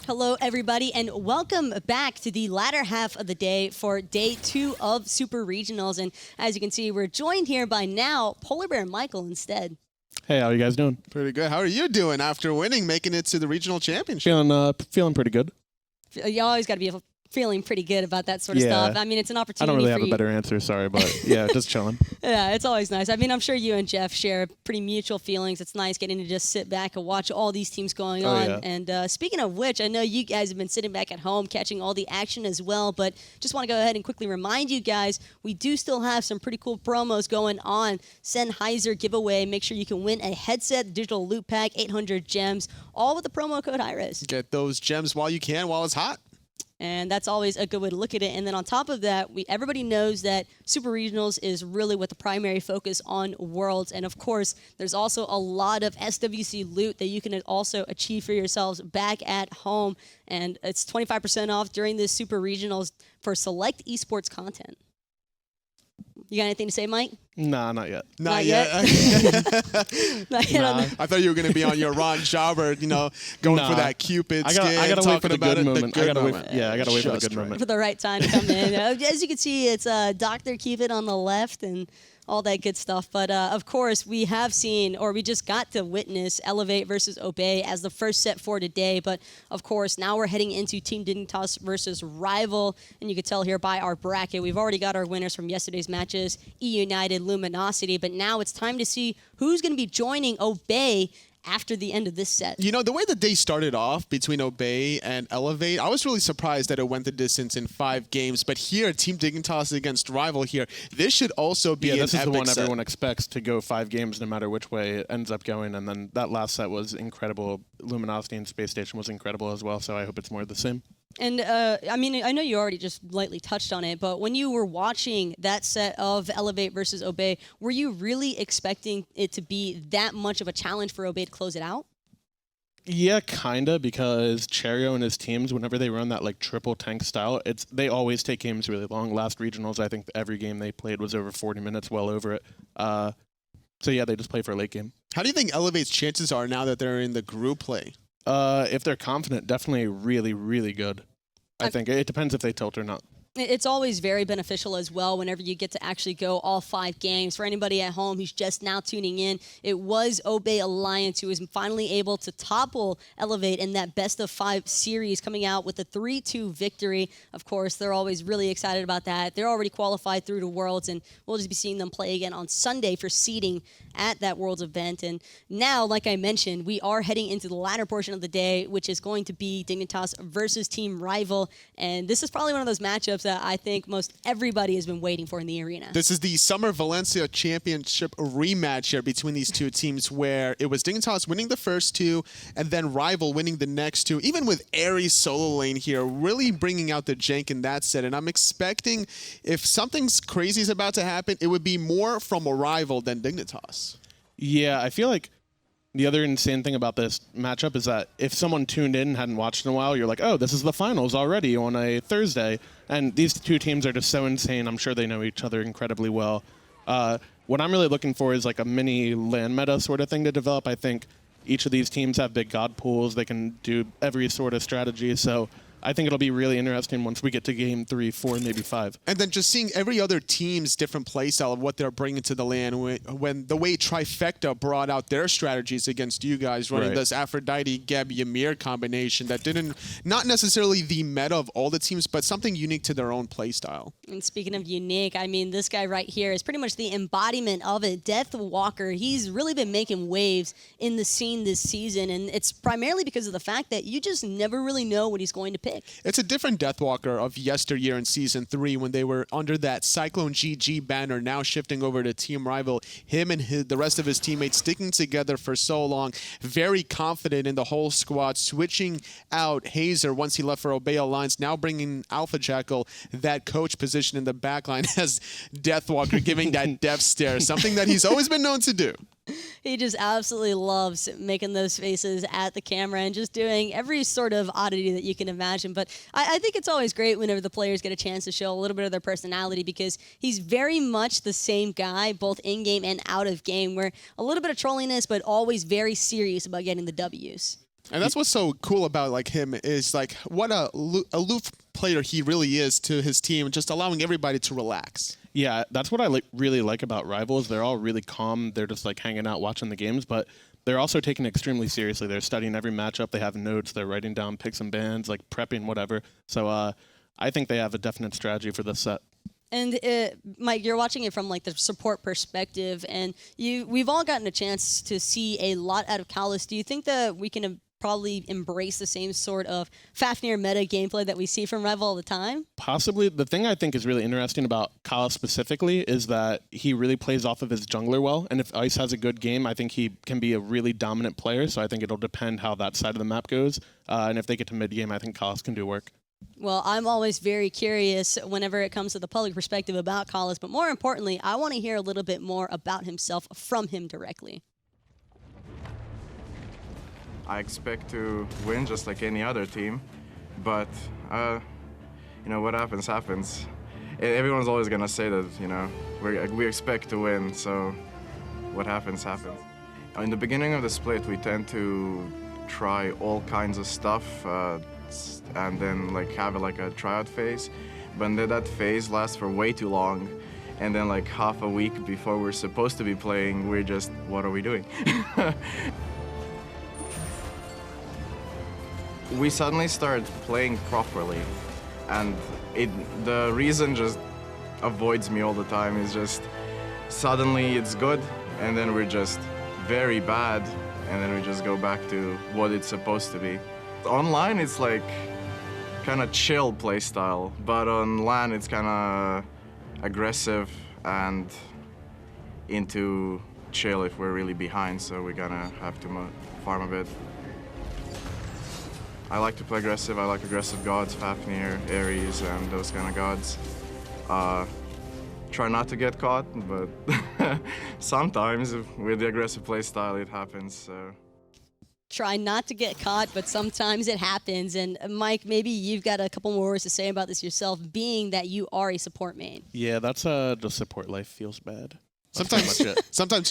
Hello, everybody, and welcome back to the latter half of the day for day 2 of Super Regionals. And as you can see, we're joined here by now Polar Bear and Michael instead. Hey, how are you guys doing? Pretty good. How are you doing after winning, making it to the regional championship? Feeling pretty good. You always got to be feeling pretty good about that sort of stuff. I mean, it's an I opportunity don't really for have a better answer, sorry, but yeah, just chilling. Yeah, it's always nice. I mean, I'm sure you and Jeff share pretty mutual feelings. It's nice getting to just sit back and watch all these teams going on. Yeah. And speaking of which, I know you guys have been sitting back at home catching all the action as well, but just want to go ahead and quickly remind you guys, we do still have some pretty cool promos going on. Sennheiser giveaway. Make sure you can win a headset, digital loot pack, 800 gems, all with the promo code hi-rez. Get those gems while you can, while it's hot. And that's always a good way to look at it. And then on top of that, everybody knows that Super Regionals is really what the primary focus on Worlds. And of course, there's also a lot of SWC loot that you can also achieve for yourselves back at home. And it's 25% off during this Super Regionals for select esports content. You got anything to say, Mike? Nah, not yet. Not yet? Not yet. Nah. I thought you were going to be on your Ron Jobber, going for that Cupid skin. I gotta wait for the good moment. I gotta wait for the good moment. For the right time to come in. As you can see, it's Dr. Cupid on the left and all that good stuff. But of course, we have seen, or we just got to witness Elevate versus Obey as the first set for today. But of course, now we're heading into Team Dignitas versus Rival. And you can tell here by our bracket, we've already got our winners from yesterday's matches, E-United, Luminosity. But now it's time to see who's going to be joining Obey after the end of this set. The way the day started off between Obey and Elevate, I was really surprised that it went the distance in 5 games. But here, Team Dignitas against Rival here, this should also be an epic set. This is the one everyone expects to go 5 games no matter which way it ends up going. And then that last set was incredible. Luminosity and Space Station was incredible as well, so I hope it's more of the same. And, I mean, I know you already just lightly touched on it, but when you were watching that set of Elevate versus Obey, were you really expecting it to be that much of a challenge for Obey to close it out? Yeah, kinda, because Cherryo and his teams, whenever they run that triple tank style, they always take games really long. Last regionals, I think every game they played was over 40 minutes, well over it. So yeah, they just play for a late game. How do you think Elevate's chances are now that they're in the group play? If they're confident, definitely really, really good. I think it depends if they tilt or not. It's always very beneficial as well whenever you get to actually go all 5 games. For anybody at home who's just now tuning in, it was Obey Alliance who was finally able to topple Elevate in that best-of-5 series, coming out with a 3-2 victory. Of course, they're always really excited about that. They're already qualified through to Worlds, and we'll just be seeing them play again on Sunday for seeding at that Worlds event. And now, like I mentioned, we are heading into the latter portion of the day, which is going to be Dignitas versus Team Rival. And this is probably one of those matchups that I think most everybody has been waiting for in the arena. This is the Summer Valencia Championship rematch here between these two teams, where it was Dignitas winning the first 2 and then Rival winning the next 2. Even with Aries solo lane here, really bringing out the jank in that set. And I'm expecting if something's crazy is about to happen, it would be more from a Rival than Dignitas. Yeah, I feel like the other insane thing about this matchup is that if someone tuned in and hadn't watched in a while, you're like, oh, this is the finals already on a Thursday. And these two teams are just so insane. I'm sure they know each other incredibly well. What I'm really looking for is a mini LAN meta sort of thing to develop. I think each of these teams have big god pools. They can do every sort of strategy. So I think it'll be really interesting once we get to game 3, 4, maybe 5. And then just seeing every other team's different playstyle of what they're bringing to the LAN. When the way Trifecta brought out their strategies against you guys, running this Aphrodite, Geb, Ymir combination that not necessarily the meta of all the teams, but something unique to their own playstyle. And speaking of unique, I mean, this guy right here is pretty much the embodiment of it. Deathwalker, he's really been making waves in the scene this season, and it's primarily because of the fact that you just never really know what he's going to pick. It's a different Deathwalker of yesteryear in Season 3 when they were under that Cyclone GG banner, now shifting over to Team Rival. Him and the rest of his teammates sticking together for so long, very confident in the whole squad, switching out Hazer once he left for Obey Alliance, now bringing Alpha Jackal, that coach position in the backline as Deathwalker, giving that death stare, something that he's always been known to do. He just absolutely loves making those faces at the camera and just doing every sort of oddity that you can imagine. But I think it's always great whenever the players get a chance to show a little bit of their personality, because he's very much the same guy, both in-game and out of game, where a little bit of trolliness, but always very serious about getting the W's. And that's what's so cool about like him is like what a aloof player he really is to his team, just allowing everybody to relax. Yeah, that's what I really like about Rivals. They're all really calm. They're just like hanging out, watching the games, but they're also taking it extremely seriously. They're studying every matchup. They have notes. They're writing down picks and bans, like prepping whatever. So I think they have a definite strategy for this set. And Mike, you're watching it from like the support perspective, and we've all gotten a chance to see a lot out of Kalis. Do you think that we can probably embrace the same sort of Fafnir meta gameplay that we see from Rival all the time? Possibly. The thing I think is really interesting about Kalis specifically is that he really plays off of his jungler well, and if Ice has a good game, I think he can be a really dominant player, so I think it'll depend how that side of the map goes, and if they get to mid-game, I think Kalis can do work. Well, I'm always very curious whenever it comes to the public perspective about Kalis, but more importantly, I want to hear a little bit more about himself from him directly. I expect to win just like any other team, but you know, what happens happens. Everyone's always gonna say that, you know, we expect to win, so what happens happens. In the beginning of the split, we tend to try all kinds of stuff and then like have like a tryout phase, but then that phase lasts for way too long, and then like half a week before we're supposed to be playing, we're just, what are we doing? We suddenly started playing properly, and the reason just avoids me all the time is just suddenly it's good, and then we're just very bad, and then we just go back to what it's supposed to be. Online it's like kind of chill playstyle, but on LAN it's kind of aggressive and into chill if we're really behind, so we're gonna have to farm a bit. I like to play aggressive. I like aggressive gods, Fafnir, Ares, and those kind of gods. Try not to get caught, but sometimes with the aggressive playstyle it happens. So. Try not to get caught, but sometimes it happens. And Mike, maybe you've got a couple more words to say about this yourself, being that you are a support main. Yeah, that's just support life feels bad. Sometimes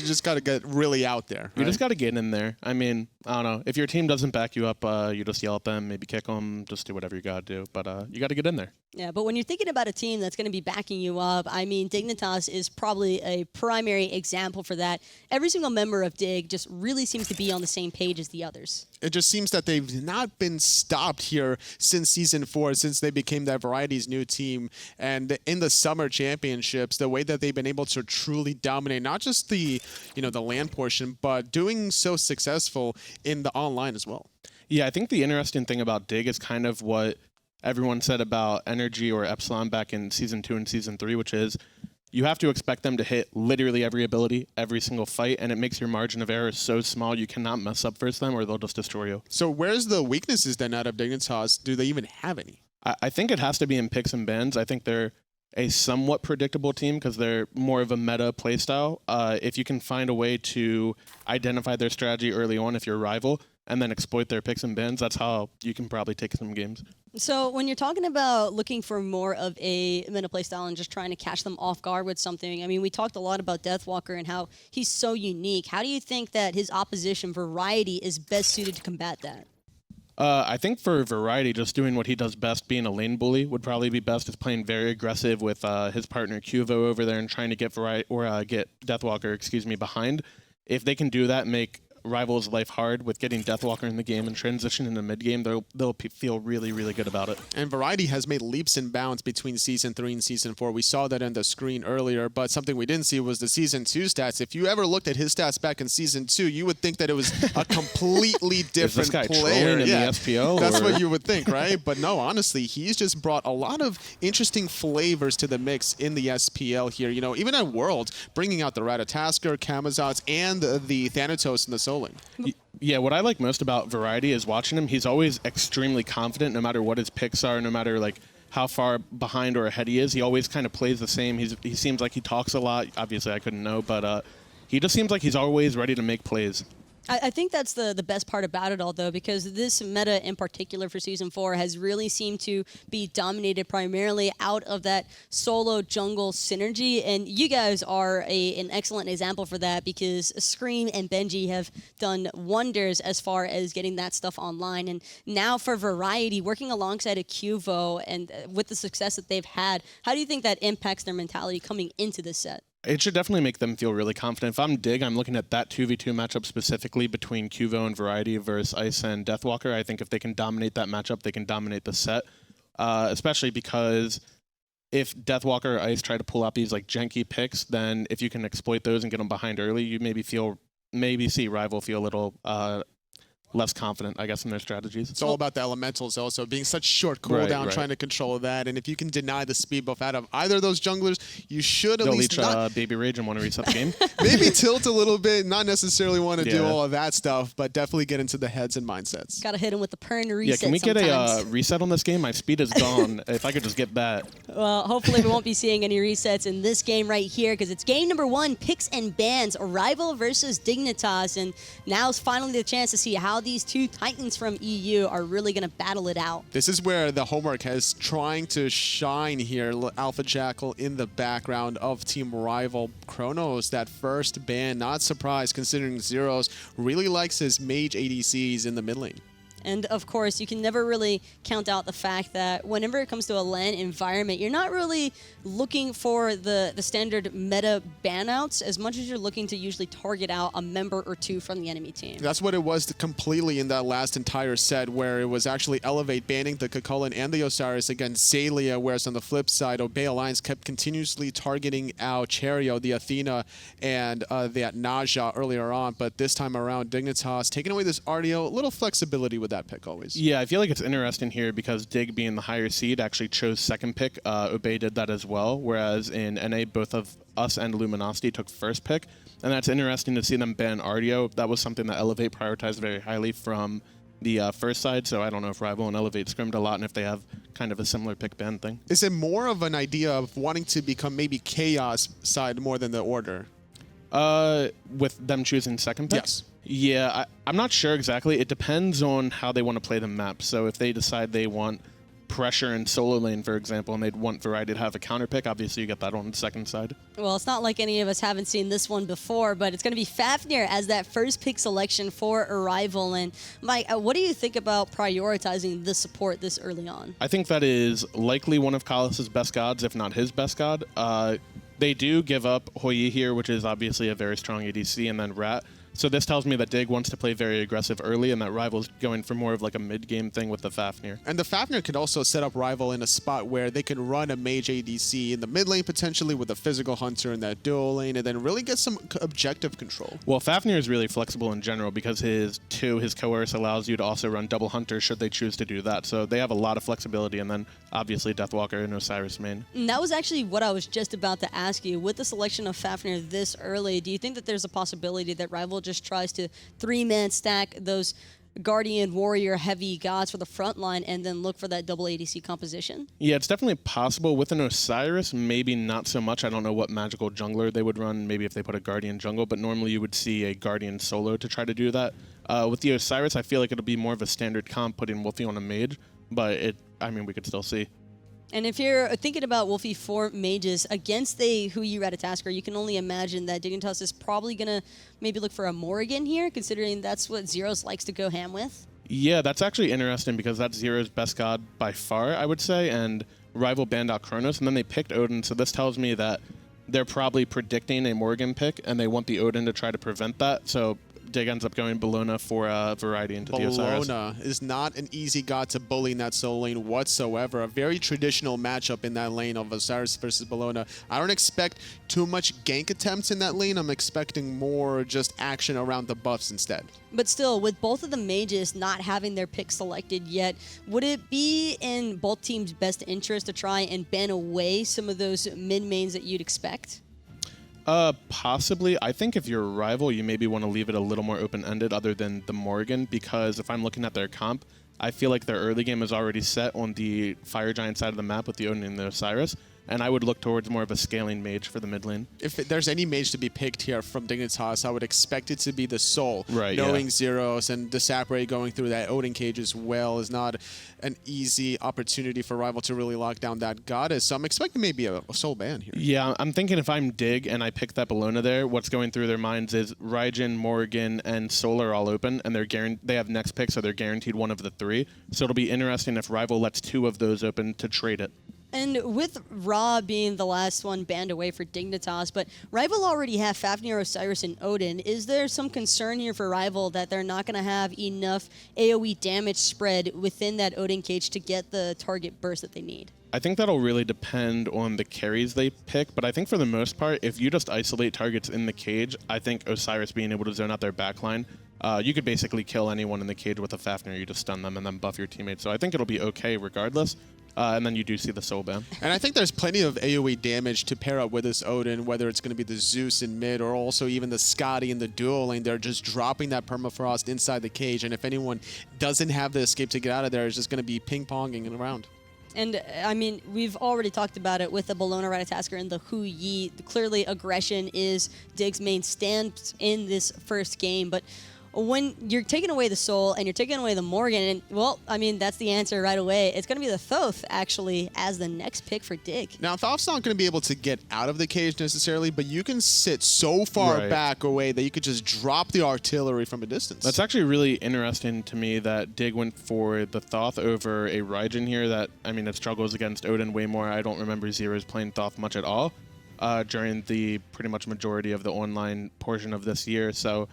you just got to get really out there. Right? You just got to get in there. I mean, I don't know. If your team doesn't back you up, you just yell at them, maybe kick them, just do whatever you got to do. But you got to get in there. Yeah, but when you're thinking about a team that's going to be backing you up, I mean, Dignitas is probably a primary example for that. Every single member of Dig just really seems to be on the same page as the others. It just seems that they've not been stopped here since Season 4, since they became that Variety's new team. And in the Summer Championships, the way that they've been able to truly dominate, not just the LAN portion, but doing so successful in the online as well. Yeah, I think the interesting thing about Dig is kind of what everyone said about Energy or Epsilon back in Season 2 and Season 3, which is you have to expect them to hit literally every ability, every single fight, and it makes your margin of error so small you cannot mess up versus them or they'll just destroy you. So where's the weaknesses then out of Dignitas? Do they even have any? I think it has to be in picks and bans. I think they're a somewhat predictable team because they're more of a meta playstyle. If you can find a way to identify their strategy early on if you're a rival and then exploit their picks and bans, that's how you can probably take some games. So when you're talking about looking for more of a meta playstyle and just trying to catch them off guard with something, I mean, we talked a lot about Deathwalker and how he's so unique. How do you think that his opposition, Variety, is best suited to combat that? I think for Variety, just doing what he does best, being a lane bully, would probably be best. Is playing very aggressive with his partner Cuvo over there and trying to get get Deathwalker, behind. If they can do that, make Rival's life hard with getting Deathwalker in the game and transition into mid-game, they'll feel really, really good about it. And Variety has made leaps and bounds between Season 3 and Season 4. We saw that on the screen earlier, but something we didn't see was the Season 2 stats. If you ever looked at his stats back in Season 2, you would think that it was a completely different Is this guy player. trolling in the SPL? That's what you would think, right? But no, honestly, he's just brought a lot of interesting flavors to the mix in the SPL here. You know, even at World, bringing out the Ratatoskr, Camazotz, and the Thanatos in the Soling. Yeah, what I like most about Variety is watching him. He's always extremely confident no matter what his picks are, no matter like how far behind or ahead he is. He always kind of plays the same. He seems like he talks a lot. Obviously, I couldn't know, but he just seems like he's always ready to make plays. I think that's the best part about it all, though, because this meta in particular for Season 4 has really seemed to be dominated primarily out of that solo jungle synergy, and you guys are an excellent example for that because Scream and Benji have done wonders as far as getting that stuff online, and now for Variety, working alongside a Cuvo and with the success that they've had, how do you think that impacts their mentality coming into this set? It should definitely make them feel really confident. If I'm Dig, I'm looking at that 2v2 matchup specifically between Cuvo and Variety versus Ice and Deathwalker. I think if they can dominate that matchup, they can dominate the set, especially because if Deathwalker or Ice try to pull out these like janky picks, then if you can exploit those and get them behind early, you maybe see Rival feel a little less confident, I guess, in their strategies. It's all about the elementals also, being such short cooldown, trying to control that. And if you can deny the speed buff out of either of those junglers, you should at least not... Baby Rage and want to reset the game. Maybe tilt a little bit, not necessarily want to do all of that stuff, but definitely get into the heads and mindsets. Got to hit him with the Pern reset. Yeah, can we sometimes. get a reset on this game? My speed is gone. If I could just get that. Well, hopefully we won't be seeing any resets in this game right here because it's game number 1, picks and bans, Rival versus Dignitas. And now's finally the chance to see how these two Titans from EU are really going to battle it out. This is where the homework has trying to shine here. Alpha Jackal in the background of Team Rival. Chronos, that first ban, not surprised considering Zeros really likes his mage ADCs in the mid lane. And of course, you can never really count out the fact that whenever it comes to a LAN environment, you're not really looking for the standard meta banouts as much as you're looking to usually target out a member or two from the enemy team. That's what it was completely in that last entire set, where it was actually Elevate banning the Kakulin and the Osiris against Xaliea, whereas on the flip side, Obey Alliance kept continuously targeting out Cherryo, the Athena, and that Naja earlier on. But this time around, Dignitas taking away this Artio, a little flexibility with that pick always. Yeah, I feel like it's interesting here because Dig being the higher seed actually chose second pick. Obey did that as well, whereas in NA both of us and Luminosity took first pick. And that's interesting to see them ban Artio. That was something that Elevate prioritized very highly from the first side, so I don't know if Rival and Elevate scrimmed a lot and if they have kind of a similar pick ban thing. Is it more of an idea of wanting to become maybe Chaos side more than the Order? With them choosing second pick? Yes. Yeah, I'm not sure exactly. It depends on how they want to play the map. So if they decide they want pressure in solo lane, for example, and they'd want Variety to have a counter pick, obviously you get that on the second side. Well, it's not like any of us haven't seen this one before, but it's going to be Fafnir as that first pick selection for Arrival. And Mike, what do you think about prioritizing this support this early on? I think that is likely one of Kalas's best gods, if not his best god. They do give up Hoi here, which is obviously a very strong ADC, and then Rat. So this tells me that Dig wants to play very aggressive early and that Rival's going for more of like a mid-game thing with the Fafnir. And the Fafnir could also set up Rival in a spot where they can run a mage ADC in the mid lane potentially with a physical hunter in that dual lane and then really get some objective control. Well, Fafnir is really flexible in general because his Coerce allows you to also run double hunter should they choose to do that. So they have a lot of flexibility, and then obviously Deathwalker and Osiris main. And that was actually what I was just about to ask you. With the selection of Fafnir this early, do you think that there's a possibility that Rival just tries to 3-man stack those Guardian, Warrior, heavy gods for the front line and then look for that double ADC composition? Yeah, it's definitely possible. With an Osiris, maybe not so much. I don't know what magical jungler they would run, maybe if they put a Guardian jungle, but normally you would see a Guardian solo to try to do that. With the Osiris, I feel like it'll be more of a standard comp putting Wolfie on a mage, but we could still see. And if you're thinking about Wolfie for mages against the Hui Ratatoskr, you can only imagine that Dignitas is probably going to maybe look for a Morrigan here, considering that's what Zeros likes to go ham with. Yeah, that's actually interesting because that's Zero's best god by far, I would say, and Rival banned out Chronos, and then they picked Odin, so this tells me that they're probably predicting a Morrigan pick, and they want the Odin to try to prevent that, so Dig ends up going Bologna for Variety into the Osiris. Bologna is not an easy god to bully in that solo lane whatsoever. A very traditional matchup in that lane of Osiris versus Bologna. I don't expect too much gank attempts in that lane. I'm expecting more just action around the buffs instead. But still, with both of the mages not having their pick selected yet, would it be in both teams' best interest to try and ban away some of those mid-mains that you'd expect? Possibly. I think if you're a Rival, you maybe want to leave it a little more open-ended other than the Morrigan, because if I'm looking at their comp, I feel like their early game is already set on the Fire Giant side of the map with the Odin and the Osiris. and I would look towards more of a scaling mage for the mid lane. If there's any mage to be picked here from Dignitas, I would expect it to be the Soul. Right, knowing yeah. Zeros and Desapre going through that Odin cage as well is not an easy opportunity for Rival to really lock down that Goddess. So I'm expecting maybe a Soul ban here. Yeah, I'm thinking if I'm Dig and I pick that Bellona there, what's going through their minds is Raijin, Morrigan, and Soul are all open, and they have next pick, so they're guaranteed one of the 3. So it'll be interesting if Rival lets 2 of those open to trade it. And with Ra being the last one banned away for Dignitas, but Rival already have Fafnir, Osiris, and Odin. Is there some concern here for Rival that they're not going to have enough AoE damage spread within that Odin cage to get the target burst that they need? I think that'll really depend on the carries they pick, but I think for the most part, if you just isolate targets in the cage, I think Osiris being able to zone out their backline, you could basically kill anyone in the cage with a Fafnir. You just stun them and then buff your teammates. So I think it'll be okay regardless. And then you do see the Soul ban. And I think there's plenty of AoE damage to pair up with this Odin, whether it's going to be the Zeus in mid or also even the Scotty in the dual lane. They're just dropping that permafrost inside the cage. And if anyone doesn't have the escape to get out of there, it's just going to be ping-ponging around. And, I mean, we've already talked about it with the Bellona, Ratatoskr, and the Hu Yi. Clearly, aggression is Dig's main stance in this first game. But when you're taking away the Soul and you're taking away the Morgan, and, well, I mean, that's the answer right away. It's going to be the Thoth, actually, as the next pick for Dig. Now, Thoth's not going to be able to get out of the cage necessarily, but you can sit so far back away that you could just drop the artillery from a distance. That's actually really interesting to me that Dig went for the Thoth over a Raijin here that, I mean, it struggles against Odin way more. I don't remember Zeros playing Thoth much at all during the pretty much majority of the online portion of this year. So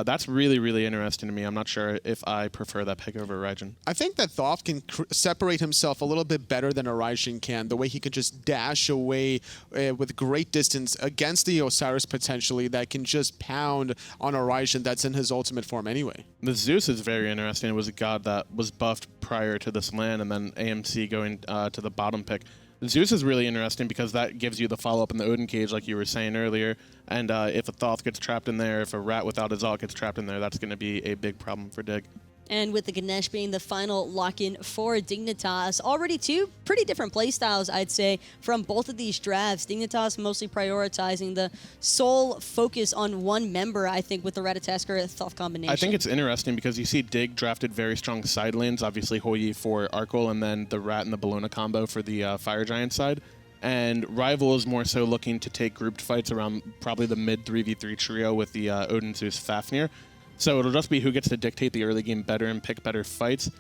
that's really, really interesting to me. I'm not sure if I prefer that pick over Raijin. I think that Thoth can separate himself a little bit better than a Raijin can, the way he could just dash away with great distance against the Osiris potentially that can just pound on a Raijin that's in his ultimate form anyway. The Zeus is very interesting. It was a god that was buffed prior to this land, and then AMC going to the bottom pick. Zeus is really interesting because that gives you the follow-up in the Odin cage, like you were saying earlier. And if a Thoth gets trapped in there, if a Rat without his ult gets trapped in there, that's going to be a big problem for Dig. And with the Ganesh being the final lock-in for Dignitas, already 2 pretty different playstyles, I'd say, from both of these drafts. Dignitas mostly prioritizing the sole focus on one member, I think, with the Ratatoskr Thoth combination. I think it's interesting because you see Dig drafted very strong side lanes, obviously Hoyi for Arkle, and then the Rat and the Bellona combo for the Fire Giant side. And Rival is more so looking to take grouped fights around probably the mid 3v3 trio with the Odin, Zeus, Fafnir. So it'll just be who gets to dictate the early game better and pick better fights.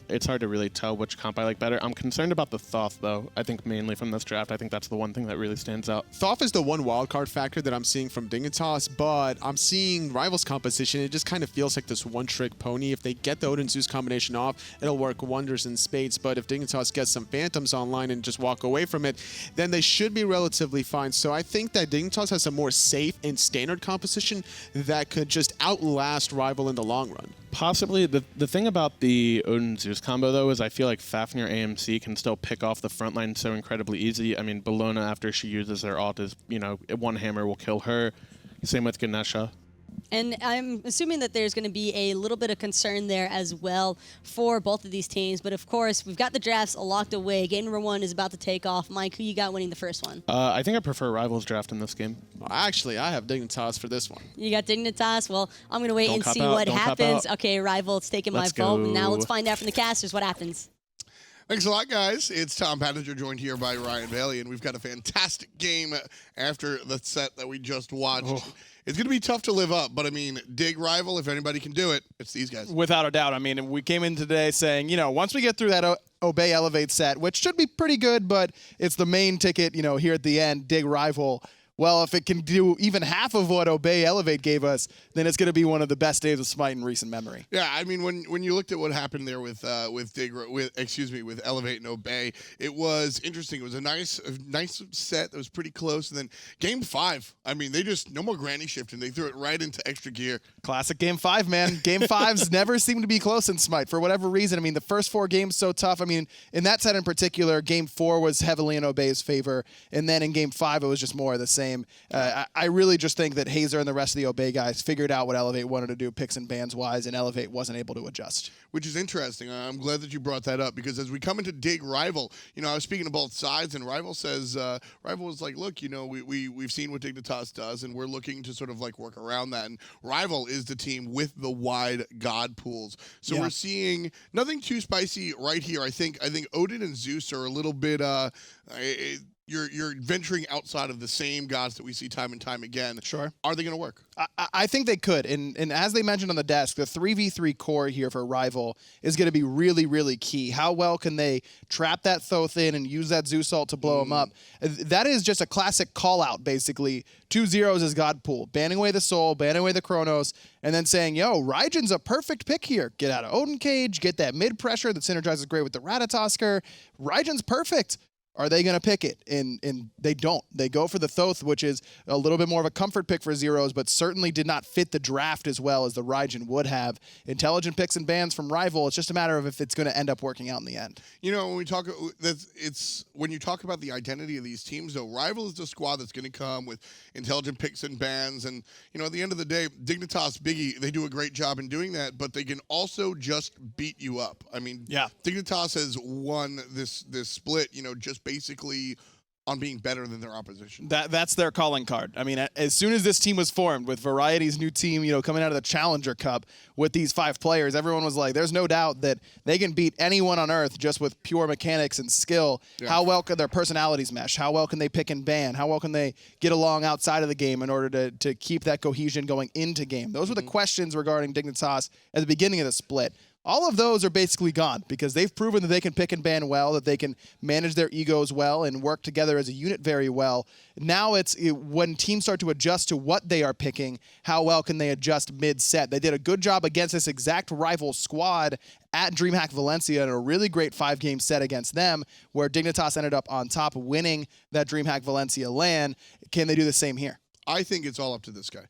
It's hard to really tell which comp I like better. I'm concerned about the Thoth, though. I think mainly from this draft, I think that's the one thing that really stands out. Thoth is the one wildcard factor that I'm seeing from Dignitas, but I'm seeing Rival's composition. It just kind of feels like this one-trick pony. If they get the Odin Zeus combination off, it'll work wonders in spades. But if Dignitas gets some Phantoms online and just walk away from it, then they should be relatively fine. So I think that Dignitas has a more safe and standard composition that could just outlast Rival in the long run. Possibly. The thing about the Odin Zeus combo, though, is I feel like Fafnir AMC can still pick off the front line so incredibly easy. I mean, Bellona, after she uses her ult, is, you know, one hammer will kill her. Same with Ganesha. And I'm assuming that there's going to be a little bit of concern there as well for both of these teams. But of course, we've got the drafts locked away. Game number 1 is about to take off. Mike, who you got winning the first one? I think I prefer Rivals draft in this game. Well, actually, I have Dignitas for this one. You got Dignitas? Well, I'm going to wait and see out, what don't cop happens. out. Okay, Rival, it's taking Let's my vote. go. Now let's find out from the casters what happens. Thanks a lot, guys. It's Tom Pattinger, joined here by Ryan Bailey, and we've got a fantastic game after the set that we just watched. Oh. It's going to be tough to live up, but I mean, Dig Rival, if anybody can do it, it's these guys. Without a doubt. I mean, we came in today saying, you know, once we get through that Obey Elevate set, which should be pretty good, but it's the main ticket, you know, here at the end, Dig Rival. Well, if it can do even half of what Obey Elevate gave us, then it's going to be one of the best days of Smite in recent memory. Yeah, I mean, when you looked at what happened there with Elevate and Obey, it was interesting. It was a nice set that was pretty close. And then Game 5, I mean, they just no more granny shifting. They threw it right into extra gear. Classic Game 5, man. Game 5s never seem to be close in Smite for whatever reason. I mean, the first 4 games so tough. I mean, in that set in particular, Game 4 was heavily in Obey's favor, and then in Game 5 it was just more of the same. same. I really just think that Hazer and the rest of the Obey guys figured out what Elevate wanted to do picks and bans wise, and Elevate wasn't able to adjust. Which is interesting. I'm glad that you brought that up, because as we come into Dig Rival, I was speaking to both sides, and Rival says, Rival was like, look, we've seen what Dignitas does, and we're looking to sort of like work around that. And Rival is the team with the wide god pools. So we're seeing nothing too spicy right here. I think Odin and Zeus are a little bit you're venturing outside of the same gods that we see time and time again. Sure. Are they going to work? I think they could. And as they mentioned on the desk, the 3v3 core here for Rival is going to be really, really key. How well can they trap that Thoth in and use that Zeus ult to blow him up? That is just a classic call-out, basically. 2 zeros as God pool. Banning away the Soul, banning away the Chronos, and then saying, yo, Raijin's a perfect pick here. Get out of Odin Cage, get that mid-pressure that synergizes great with the Ratatoskr. Raijin's perfect. Are they going to pick it? And they don't. They go for the Thoth, which is a little bit more of a comfort pick for zeros, but certainly did not fit the draft as well as the Raijin would have. Intelligent picks and bans from Rival. It's just a matter of if it's going to end up working out in the end. When we talk, when you talk about the identity of these teams, though, Rival is the squad that's going to come with intelligent picks and bans. And, at the end of the day, Dignitas, Biggie, they do a great job in doing that, but they can also just beat you up. I mean, Dignitas has won this split, just basically on being better than their opposition. That's their calling card. I mean, as soon as this team was formed with Variety's new team, coming out of the Challenger Cup with these 5 players, everyone was like, there's no doubt that they can beat anyone on Earth just with pure mechanics and skill. Yeah. How well can their personalities mesh? How well can they pick and ban? How well can they get along outside of the game in order to keep that cohesion going into game? Those were the questions regarding Dignitas at the beginning of the split. All of those are basically gone because they've proven that they can pick and ban well, that they can manage their egos well and work together as a unit very well. Now it's when teams start to adjust to what they are picking, how well can they adjust mid-set? They did a good job against this exact Rival squad at DreamHack Valencia in a really great 5-game set against them where Dignitas ended up on top winning that DreamHack Valencia LAN. Can they do the same here? I think it's all up to this guy.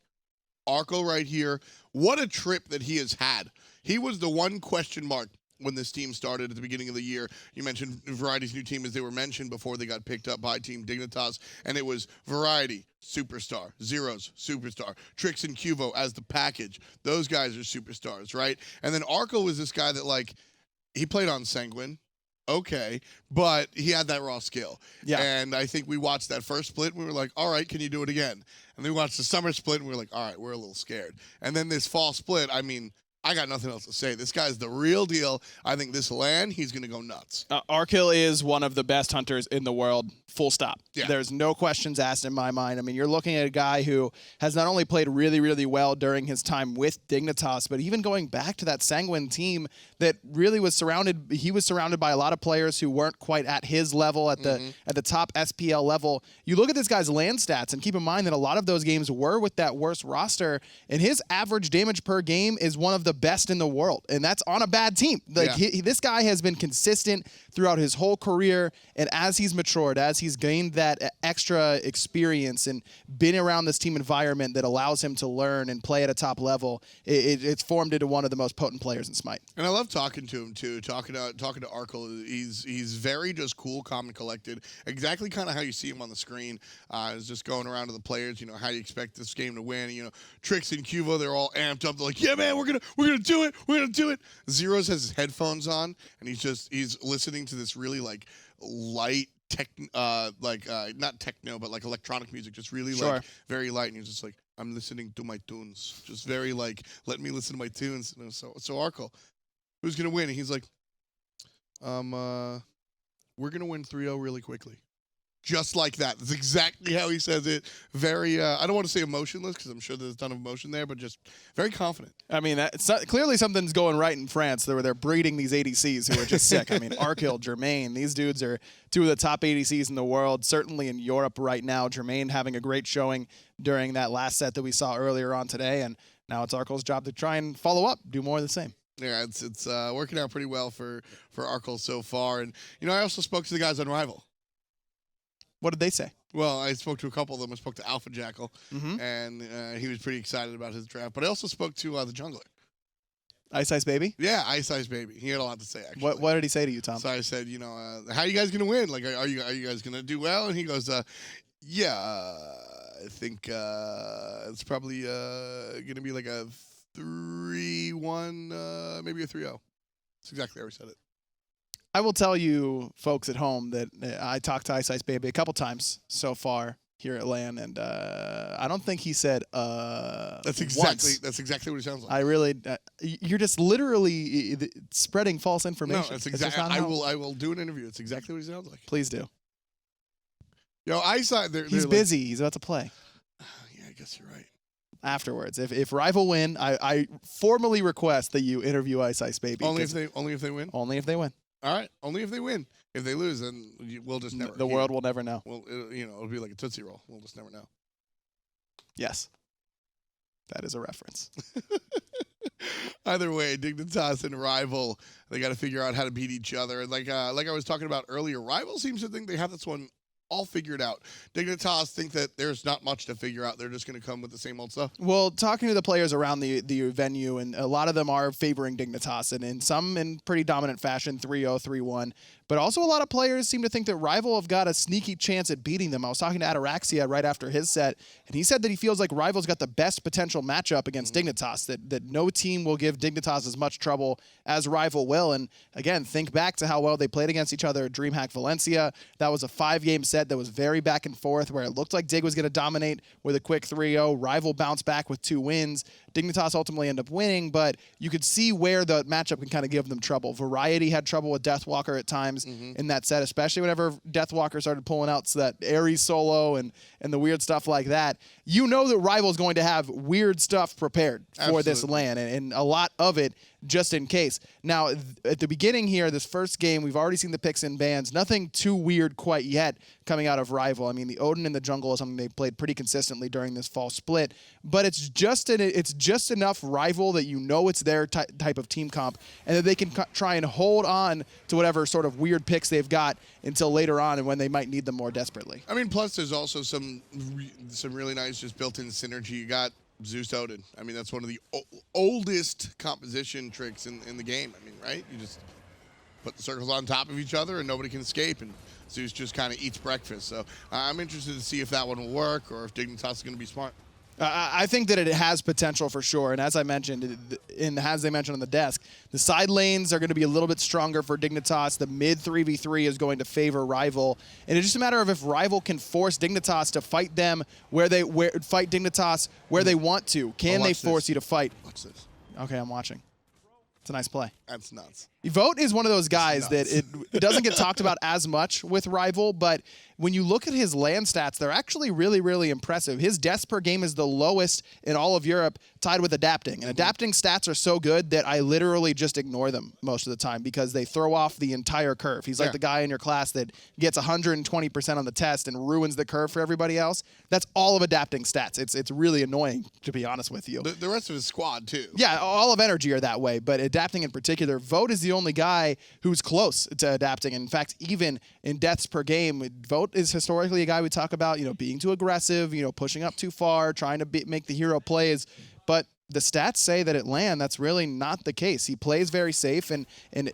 Arco right here, what a trip that he has had. He was the one question mark when this team started at the beginning of the year. You mentioned Variety's new team as they were mentioned before they got picked up by Team Dignitas, and it was Variety, superstar, Zeros, superstar, Trix and Cuvo as the package. Those guys are superstars, right? And then Arco was this guy that, he played on Sanguine, okay, but he had that raw skill. Yeah. And I think we watched that first split, and we were like, all right, can you do it again? And then we watched the summer split, and we were like, all right, we're a little scared. And then this fall split, I mean, I got nothing else to say. This guy's the real deal. I think this LAN, he's going to go nuts. Arkill is one of the best hunters in the world, full stop. Yeah. There's no questions asked in my mind. I mean, you're looking at a guy who has not only played really, really well during his time with Dignitas, but even going back to that Sanguine team that really was surrounded by a lot of players who weren't quite at his level, at the top SPL level. You look at this guy's LAN stats and keep in mind that a lot of those games were with that worst roster, and his average damage per game is one of the best in the world, and that's on a bad team. This guy has been consistent throughout his whole career, and as he's matured, as he's gained that extra experience and been around this team environment that allows him to learn and play at a top level, it's formed into one of the most potent players in Smite. And I love talking to him too, talking to Arco. He's very just cool, calm, and collected. Exactly kind of how you see him on the screen. Is just going around to the players, how you expect this game to win. Trix and Cuvo, they're all amped up. They're like, yeah, man, we're gonna do it. We're gonna do it. Zeros has his headphones on, and he's listening to this really light not techno, but electronic music, just really very light. And he's just like, I'm listening to my tunes, just very let me listen to my tunes. And so Arco, who's gonna win? And he's like, we're gonna win 3-0 really quickly. Just like that. That's exactly how he says it. Very, I don't want to say emotionless because I'm sure there's a ton of emotion there, but just very confident. I mean, clearly something's going right in France. They're breeding these ADCs who are just sick. I mean, Arkill, Jermain, these dudes are 2 of the top ADCs in the world, certainly in Europe right now. Jermain having a great showing during that last set that we saw earlier on today, and now it's Arkill's job to try and follow up, do more of the same. Yeah, it's working out pretty well for Arkill so far. And, I also spoke to the guys on Rival. What did they say? Well, I spoke to a couple of them. I spoke to Alpha Jackal, and he was pretty excited about his draft. But I also spoke to the jungler. Ice Ice Baby? Yeah, Ice Ice Baby. He had a lot to say, actually. What did he say to you, Tom? So I said, how are you guys going to win? Are you guys going to do well? And he goes, yeah, I think it's probably going to be like a 3-1, maybe a 3-0. That's exactly how we said it. I will tell you, folks at home, that I talked to Ice Baby a couple times so far here at LAN, and I don't think he said That's once. exactly what it sounds like. I really, you're just literally spreading false information. No, that's exactly. I will do an interview. It's exactly what he sounds like. Please do. Yo, Ice, He's busy. He's about to play. Yeah, I guess you're right. Afterwards, if Rival win, I formally request that you interview Ice Baby. Only if they win. Only if they win. All right, only if they win. If they lose, then we'll just never. The world will never know. Well, it'll be like a Tootsie Roll. We'll just never know. Yes, that is a reference. Either way, Dignitas and Rival, they got to figure out how to beat each other. And like I was talking about earlier, Rival seems to think they have this one all figured out. Dignitas think that there's not much to figure out. They're just going to come with the same old stuff. Well, talking to the players around the venue, and a lot of them are favoring Dignitas, and in some in pretty dominant fashion, 3-0, 3-1. But also a lot of players seem to think that Rival have got a sneaky chance at beating them. I was talking to Ataraxia right after his set, and he said that he feels like Rival's got the best potential matchup against Dignitas, that no team will give Dignitas as much trouble as Rival will. And again, think back to how well they played against each other at DreamHack Valencia. That was a 5-game set that was very back and forth, where it looked like Dig was going to dominate with a quick 3-0. Rival bounced back with 2 wins. Dignitas ultimately ended up winning, but you could see where the matchup can kind of give them trouble. Variety had trouble with Deathwalker at times in that set, especially whenever Deathwalker started pulling out that Ares solo and the weird stuff like that. You know that Rival's going to have weird stuff prepared for this LAN, and a lot of it just in case. Now, at the beginning here, this first game, we've already seen the picks and bans. Nothing too weird quite yet coming out of Rival. I mean, the Odin in the jungle is something they played pretty consistently during this fall split, but it's just enough Rival that you know it's their type of team comp, and that they can try and hold on to whatever sort of weird picks they've got until later on and when they might need them more desperately. I mean, plus there's also some really nice just built-in synergy. You got Zeus Odin. I mean, that's one of the oldest composition tricks in the game. I mean, right? You just put the circles on top of each other and nobody can escape, and Zeus just kind of eats breakfast. So I'm interested to see if that one will work or if Dignitas is going to be smart. I think that it has potential for sure, and as I mentioned, as they mentioned on the desk, the side lanes are going to be a little bit stronger for Dignitas. The mid 3v3 is going to favor Rival, and it's just a matter of if Rival can force Dignitas to fight them fight Dignitas where they want to. Can they force you to fight? Watch this. Okay, I'm watching. It's a nice play. That's nuts. Vote is one of those guys that it doesn't get talked about as much with Rival, but when you look at his LAN stats, they're actually really, really impressive. His deaths per game is the lowest in all of Europe, tied with Adapting. And Adapting stats are so good that I literally just ignore them most of the time because they throw off the entire curve. He's like the guy in your class that gets 120% on the test and ruins the curve for everybody else. That's all of Adapting stats. It's really annoying, to be honest with you. The rest of his squad, too. Yeah, all of Energy are that way, but Adapting in particular, Vote is the only guy who's close to Adapting. In fact, even in deaths per game, Vote is historically a guy we talk about, being too aggressive, pushing up too far, trying to make the hero plays. But the stats say that at LAN, that's really not the case. He plays very safe and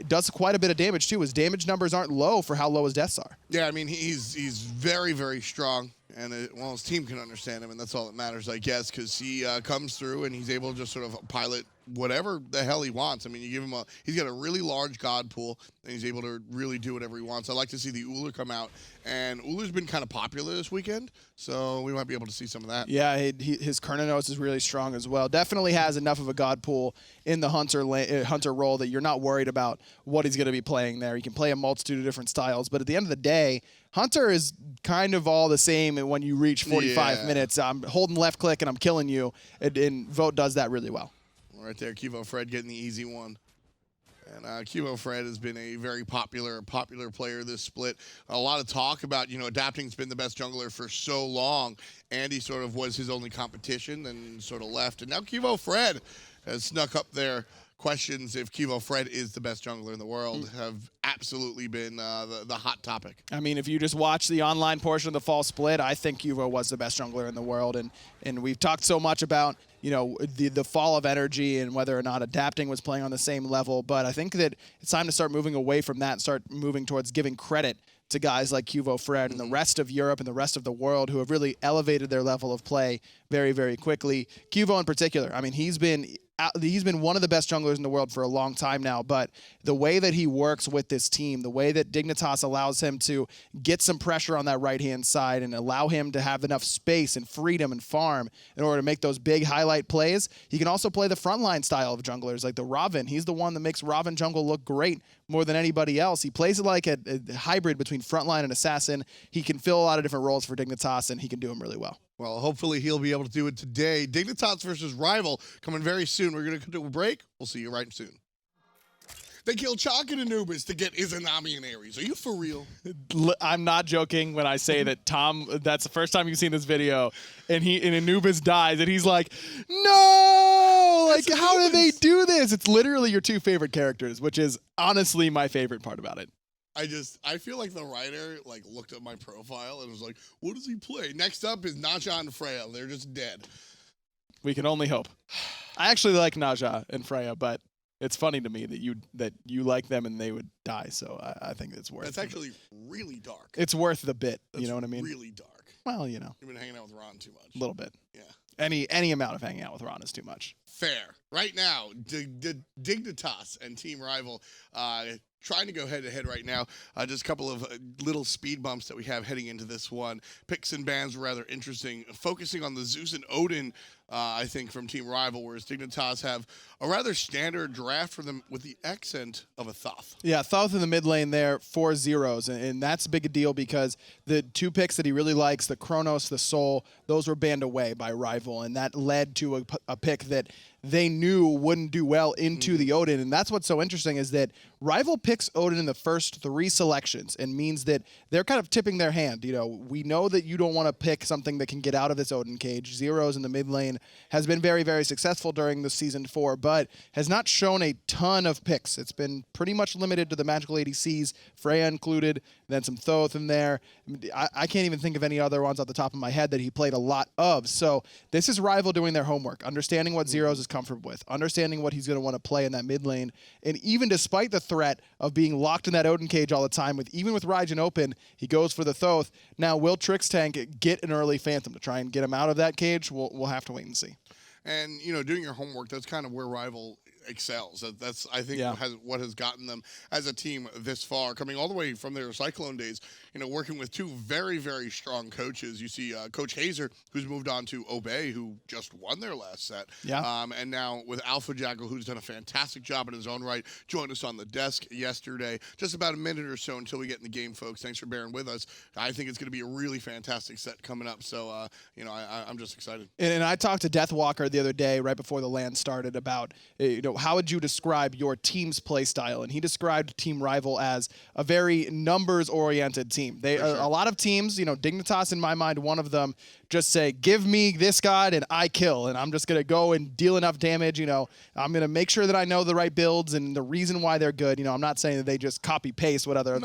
does quite a bit of damage, too. His damage numbers aren't low for how low his deaths are. Yeah, I mean, he's very, very strong. And his team can understand him, and that's all that matters, I guess, because he comes through and he's able to just sort of pilot whatever the hell he wants. I mean, you give him he's got a really large god pool, and he's able to really do whatever he wants. I like to see the Ullr come out, and Ullr's been kind of popular this weekend, so we might be able to see some of that. Yeah, his Kernanos is really strong as well. Definitely has enough of a god pool in the hunter role that you're not worried about what he's going to be playing there. He can play a multitude of different styles, but at the end of the day, Hunter is kind of all the same when you reach 45 minutes. I'm holding left click and I'm killing you, and Vote does that really well. Right there, Kivo Fred getting the easy one. And Kivo Fred has been a very popular player this split. A lot of talk about, Adapting's been the best jungler for so long. Andy sort of was his only competition and sort of left. And now Kivo Fred has snuck up there questions if Fred is the best jungler in the world have absolutely been the hot topic. I mean, if you just watch the online portion of the fall split, I think Cuvo was the best jungler in the world. And we've talked so much about, you know, the fall of energy and whether or not adapting was playing on the same level. But I think that it's time to start moving away from that and start moving towards giving credit to guys like Fred and the rest of Europe and the rest of the world who have really elevated their level of play very, very quickly. Cuvo in particular, I mean, he's been one of the best junglers in the world for a long time now, but the way that he works with this team, the way that Dignitas allows him to get some pressure on that right-hand side and allow him to have enough space and freedom and farm in order to make those big highlight plays. He can also play the frontline style of junglers like the Ravin. He's the one that makes Ravin jungle look great more than anybody else. He plays it like a hybrid between frontline and assassin. He can fill a lot of different roles for Dignitas, and he can do them really well. Well, hopefully he'll be able to do it today. Dignitas versus Rival coming very soon. We're going to do a break. We'll see you right soon. They killed Chalk and Anubis to get Izanami and Ares. Are you for real? I'm not joking when I say that Tom, that's the first time you've seen this video, and Anubis dies, and he's like, no! Like, how did they do this? It's literally your two favorite characters, which is honestly my favorite part about it. I feel like the writer looked at my profile and was like, what does he play? Next up is Naja and Freya. They're just dead. We can only hope. I actually like Naja and Freya, but it's funny to me that you like them and they would die, so I think it's worth it. That's actually really dark. It's worth the bit, That's you know what I mean? Really dark. Well, you know. You've been hanging out with Ron too much. A little bit. Yeah. Any amount of hanging out with Ron is too much. Fair. Right now, Dignitas and Team Rival trying to go head-to-head right now. Just a couple of little speed bumps that we have heading into this one. Picks and bans were rather interesting. Focusing on the Zeus and Odin, I think, from Team Rival, whereas Dignitas have a rather standard draft for them with the accent of a Thoth. Yeah, Thoth in the mid lane there, 4 zeros, and that's a big deal because the two picks that he really likes, the Chronos, the Soul, those were banned away by Rival, and that led to a pick that they knew wouldn't do well into the Odin. And that's what's so interesting is that Rival picks Odin in the first 3 selections and means that they're kind of tipping their hand. You know, we know that you don't want to pick something that can get out of this Odin cage. Zeros in the mid lane has been very, very successful during the Season 4, but has not shown a ton of picks. It's been pretty much limited to the magical ADCs, Freya included, then some Thoth in there. I can't even think of any other ones off the top of my head that he played a lot of. So this is Rival doing their homework, understanding what Zeros is comfortable with, understanding what he's going to want to play in that mid lane, and even despite the threat of being locked in that Odin cage all the time, even with Raijin open, he goes for the Thoth. Now, will Trixtank get an early Phantom to try and get him out of that cage? We'll have to wait and see. And, you know, doing your homework, that's kind of where Rival excels. That's I think, what has gotten them as a team this far, coming all the way from their Cyclone days, you know, working with 2 very, very strong coaches. You see Coach Hazer, who's moved on to Obey, who just won their last set. Yeah. And now with Alpha Jackal, who's done a fantastic job in his own right, joined us on the desk yesterday. Just about a minute or so until we get in the game, folks. Thanks for bearing with us. I think it's going to be a really fantastic set coming up. So, you know, I'm just excited. And I talked to Deathwalker the other day, right before the LAN started, about, you know, how would you describe your team's play style? And he described Team Rival as a very numbers-oriented team. A lot of teams, you know, Dignitas in my mind, one of them, just say, give me this god and I kill, and I'm just going to go and deal enough damage. You know, I'm going to make sure that I know the right builds and the reason why they're good. You know, I'm not saying that they just copy-paste what other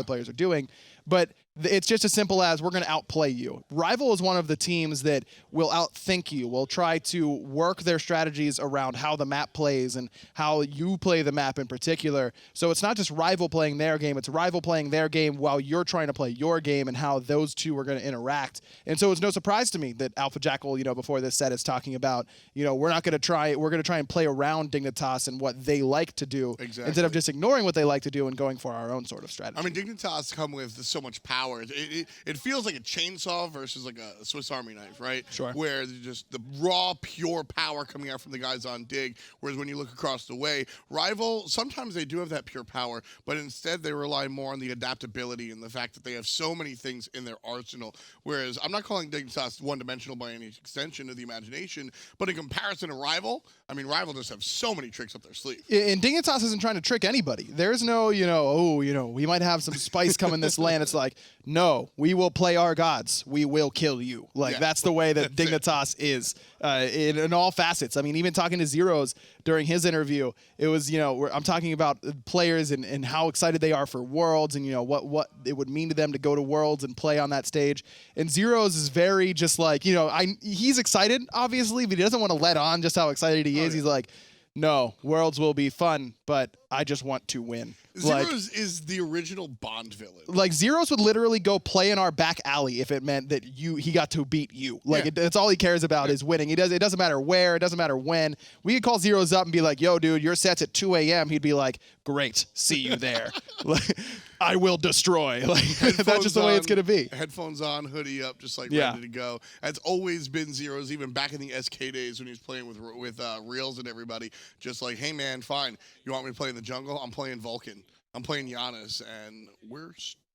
players are doing, but it's just as simple as we're going to outplay you. Rival is one of the teams that will outthink you, will try to work their strategies around how the map plays and how you play the map in particular. So it's not just Rival playing their game, it's Rival playing their game while you're trying to play your game and how those two are going to interact. And so it's no surprise to me that Alpha Jackal, you know, before this set is talking about, you know, we're going to try and play around Dignitas and what they like to do instead of just ignoring what they like to do and going for our own sort of strategy. I mean, Dignitas come with so much power. It feels like a chainsaw versus like a Swiss Army knife, right? Sure. Where just the raw, pure power coming out from the guys on Dig, whereas when you look across the way, Rival, sometimes they do have that pure power, but instead they rely more on the adaptability and the fact that they have so many things in their arsenal, whereas I'm not calling Dignitas one-dimensional by any extension of the imagination, but in comparison to Rival, I mean, Rival just have so many tricks up their sleeve. And Dignitas isn't trying to trick anybody. There's no, you know, we might have some spice coming this LAN it's like, no, we will play our gods. We will kill you. Like, that's the way that Dignitas is in all facets. I mean, even talking to Zeros during his interview, it was, I'm talking about players and how excited they are for Worlds and, what it would mean to them to go to Worlds and play on that stage. And Zeros is very just like, he's excited, obviously, but he doesn't want to let on just how excited he is. He's like, no, Worlds will be fun, but I just want to win. Zeros is the original Bond villain. Like, Zeros would literally go play in our back alley if it meant that he got to beat you. Like, that's all he cares about is winning. It doesn't matter where, it doesn't matter when. We could call Zeros up and be like, yo, dude, your set's at 2 a.m. He'd be like, great, see you there. Like, I will destroy. Like, that's just the way it's going to be. Headphones on, hoodie up, just like ready to go. That's always been Zeros, even back in the SK days when he was playing with Reels and everybody. Just like, hey, man, fine. You want me to play in the jungle? I'm playing Vulcan. I'm playing Janus, and we're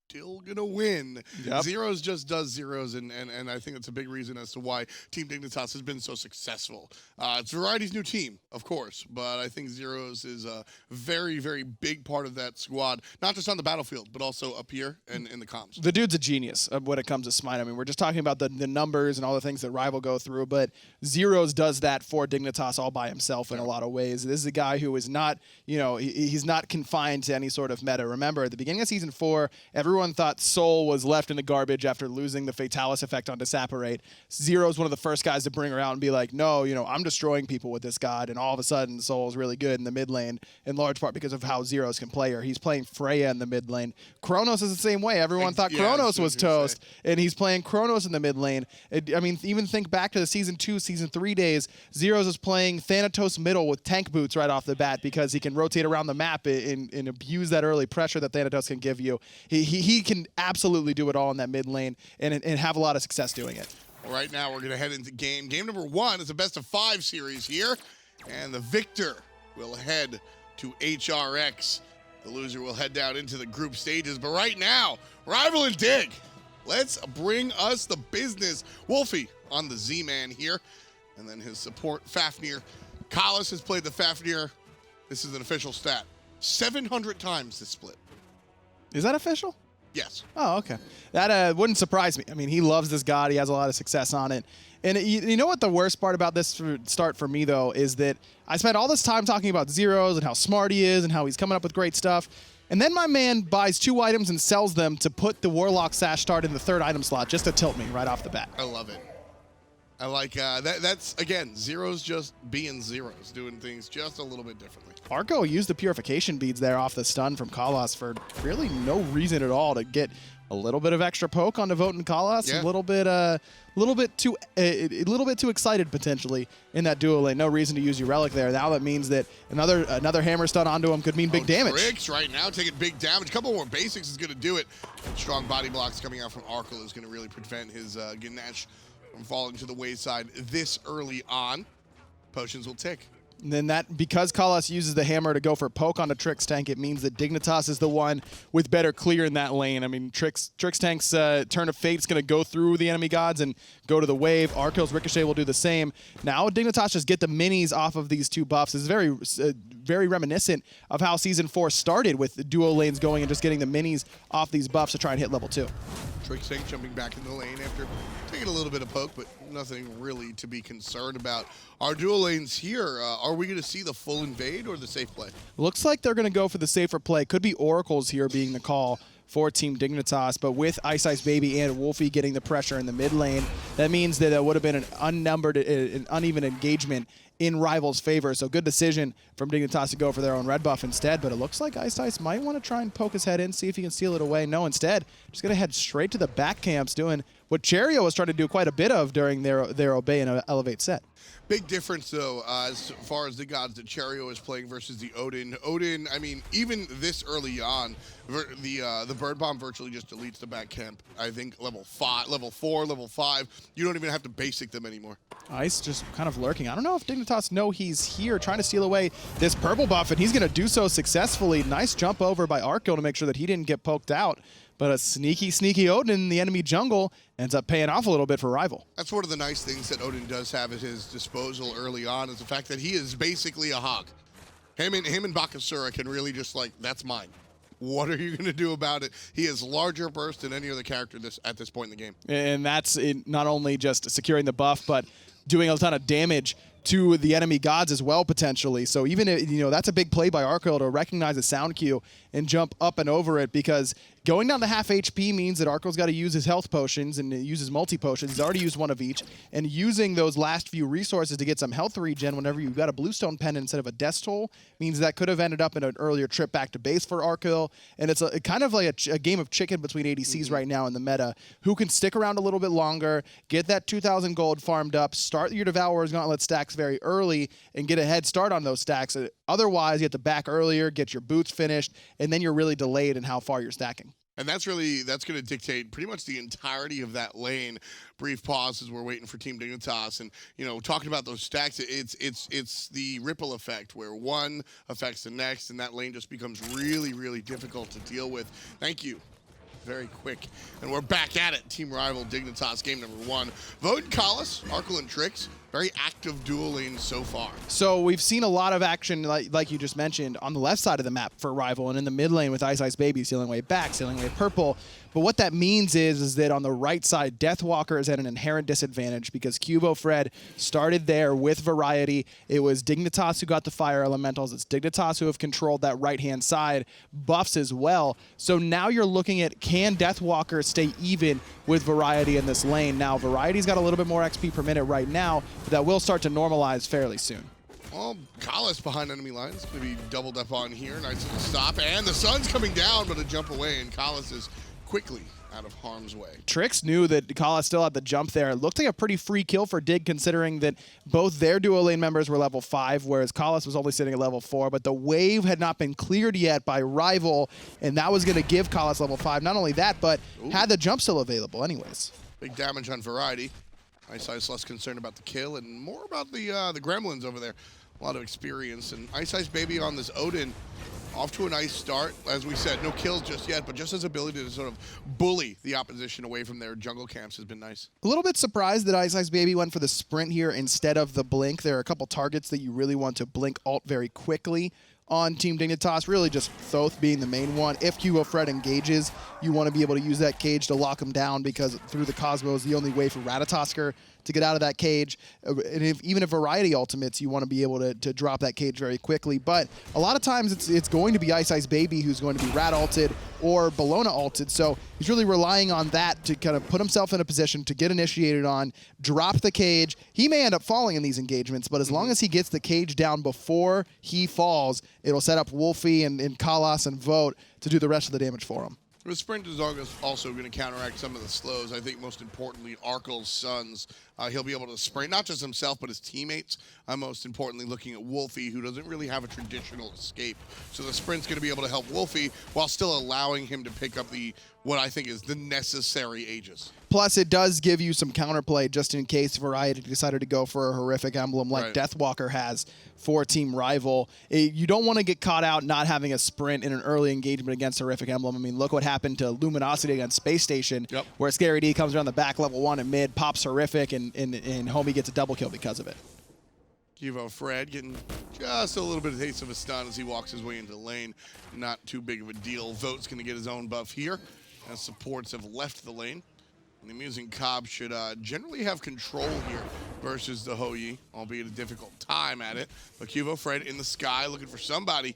still going to win. Yep. Zeros just does Zeros, and I think that's a big reason as to why Team Dignitas has been so successful. It's Variety's new team, of course, but I think Zeros is a very, very big part of that squad, not just on the battlefield, but also up here and in the comms. The dude's a genius when it comes to Smite. I mean, we're just talking about the numbers and all the things that Rival go through, but Zeros does that for Dignitas all by himself in a lot of ways. This is a guy who is not, he's not confined to any sort of meta. Remember, at the beginning of Season 4, everyone thought Soul was left in the garbage after losing the Fatalis effect on Disapparate. Zero's one of the first guys to bring her out and be like, no, I'm destroying people with this god, and all of a sudden Soul's really good in the mid lane, in large part because of how Zeros can play her. He's playing Freya in the mid lane. Kronos is the same way. Everyone thought Kronos was toast, and he's playing Kronos in the mid lane. Even think back to the Season 2, Season 3 days, Zeros is playing Thanatos middle with tank boots right off the bat because he can rotate around the map and abuse that early pressure that Thanatos can give you. He can absolutely do it all in that mid lane and have a lot of success doing it. Right now, we're going to head into game. Game number 1 is a best-of-5 series here, and the victor will head to HRX. The loser will head down into the group stages. But right now, Rival and Dig, let's bring us the business. Wolfie on the Z-Man here, and then his support, Fafnir. Collis has played the Fafnir. This is an official stat. 700 times this split. Is that official? Yes. Oh, okay. That wouldn't surprise me. I mean, he loves this god. He has a lot of success on it. And you know what the worst part about this start for me, though, is that I spent all this time talking about Zeros and how smart he is and how he's coming up with great stuff. And then my man buys 2 items and sells them to put the Warlock Sash start in the 3rd item slot just to tilt me right off the bat. I love it. I like that's, again, Zeros just being Zeros, doing things just a little bit differently. Arco used the purification beads there off the stun from Kalas for really no reason at all to get a little bit of extra poke on Devote and Kalas, a little bit too excited potentially in that duo lane. No reason to use your relic there. Now that means that another hammer stun onto him could mean big damage. Tricks right now taking big damage. A couple more basics is going to do it. Strong body blocks coming out from Arkle is going to really prevent his Ganesh from falling to the wayside this early on. Potions will tick. And then because Kalas uses the hammer to go for poke on the Trix tank, it means that Dignitas is the one with better clear in that lane. I mean, Trix tank's Turn of Fate is going to go through the enemy gods and go to the wave. Arco's Ricochet will do the same. Now Dignitas just get the minis off of these 2 buffs. It's very reminiscent of how Season 4 started with the duo lanes going and just getting the minis off these buffs to try and hit level 2. Trix tank jumping back in the lane after taking a little bit of poke, but nothing really to be concerned about. Our duo lanes here, are we going to see the full invade or the safe play? Looks like they're going to go for the safer play. Could be Oracles here being the call for Team Dignitas, but with Ice Baby and Wolfie getting the pressure in the mid lane, that means that it would have been an uneven engagement in Rival's favor. So good decision from Dignitas to go for their own red buff instead, but it looks like Ice might want to try and poke his head in, see if he can steal it away. No, instead, just going to head straight to the back camps, doing what Cherryo was trying to do quite a bit of during their Obey and Elevate set. Big difference, though, as far as the gods that Cherryo is playing versus the Odin. Odin, I mean, even this early on, the Bird Bomb virtually just deletes the back camp. I think level 4, level 5, you don't even have to basic them anymore. Ice just kind of lurking. I don't know if Dignitas know he's here trying to steal away this purple buff, and he's going to do so successfully. Nice jump over by Arco to make sure that he didn't get poked out. But a sneaky Odin in the enemy jungle ends up paying off a little bit for Rival. That's one of the nice things that Odin does have at his disposal early on, is the fact that he is basically a hog. Him and Bakasura can really just like, that's mine. What are you going to do about it? He is larger burst than any other character at this point in the game. And that's not only just securing the buff, but doing a ton of damage to the enemy gods as well, potentially. So even, that's a big play by Artio to recognize a sound cue and jump up and over it, because going down to half HP means that Artio's got to use his health potions and uses multi-potions. He's already used one of each, and using those last few resources to get some health regen whenever you've got a Bluestone pendant instead of a Death Toll means that could have ended up in an earlier trip back to base for Artio, and it's kind of like a game of chicken between ADCs right now in the meta. Who can stick around a little bit longer, get that 2,000 gold farmed up, start your Devourer's Gauntlet stacks very early, and get a head start on those stacks. Otherwise, you have to back earlier, get your boots finished, and then you're really delayed in how far you're stacking. And that's going to dictate pretty much the entirety of that lane. Brief pause as we're waiting for Team Dignitas, and talking about those stacks, it's the ripple effect where one affects the next, and that lane just becomes really, really difficult to deal with. Thank you. Very quick, and we're back at it. Team Rival Dignitas game number 1. Vote and Collis, Arkel and Trix. Very active dueling so far. So we've seen a lot of action, like you just mentioned, on the left side of the map for Rival, and in the mid lane with Ice Baby sealing away back, sealing away purple. But what that means is that on the right side, Deathwalker is at an inherent disadvantage because Fred started there with Variety. It was Dignitas who got the Fire Elementals. It's Dignitas who have controlled that right-hand side, buffs as well. So now you're looking at, can Deathwalker stay even with Variety in this lane? Now, Variety's got a little bit more XP per minute right now, but that will start to normalize fairly soon. Well, Collis behind enemy lines. Going to be doubled up on here. Nice little stop. And the sun's coming down, but a jump away, and Collis is quickly out of harm's way. Trix knew that Collis still had the jump there. It looked like a pretty free kill for Dig, considering that both their duo lane members were level 5, whereas Collis was only sitting at level 4, but the wave had not been cleared yet by Rival, and that was going to give Collis level 5. Not only that, but had the jump still available anyways. Big damage on Variety. Ice less concerned about the kill and more about the gremlins over there. A lot of experience, and Ice Baby on this Odin off to a nice start. As we said, no kills just yet, but just his ability to sort of bully the opposition away from their jungle camps has been nice. A little bit surprised that Ice Baby went for the sprint here instead of the blink. There are a couple targets that you really want to blink ult very quickly on Team Dignitas, really just Thoth being the main one. If Fred engages, you want to be able to use that cage to lock him down, because through the Cosmos, the only way for Ratatoskr to get out of that cage. And even if Variety ultimates, you want to be able to drop that cage very quickly. But a lot of times it's going to be Ice Baby who's going to be Rat ulted or Bellona ulted. So he's really relying on that to kind of put himself in a position to get initiated on, drop the cage. He may end up falling in these engagements, but as long as he gets the cage down before he falls, it'll set up Wolfie and Collis and Vote to do the rest of the damage for him. The sprint is also going to counteract some of the slows. I think most importantly, Arkel's sons. He'll be able to sprint, not just himself, but his teammates. Most importantly, looking at Wolfie, who doesn't really have a traditional escape. So the sprint's going to be able to help Wolfie while still allowing him to pick up what I think is the necessary Aegis. Plus, it does give you some counterplay just in case Variety decided to go for a horrific emblem like Deathwalker has for Team Rival. You don't want to get caught out not having a sprint in an early engagement against horrific emblem. I mean, look what happened to Luminosity against Space Station, where Scary D comes around the back, level 1 and mid, pops horrific, and Homie gets a double kill because of it. Fred getting just a little bit of taste of a stun as he walks his way into the lane. Not too big of a deal. Vote's going to get his own buff here as supports have left the lane. And the Amusing Cobb should generally have control here versus the Hou-Yi, albeit a difficult time at it. But Fred in the sky looking for somebody.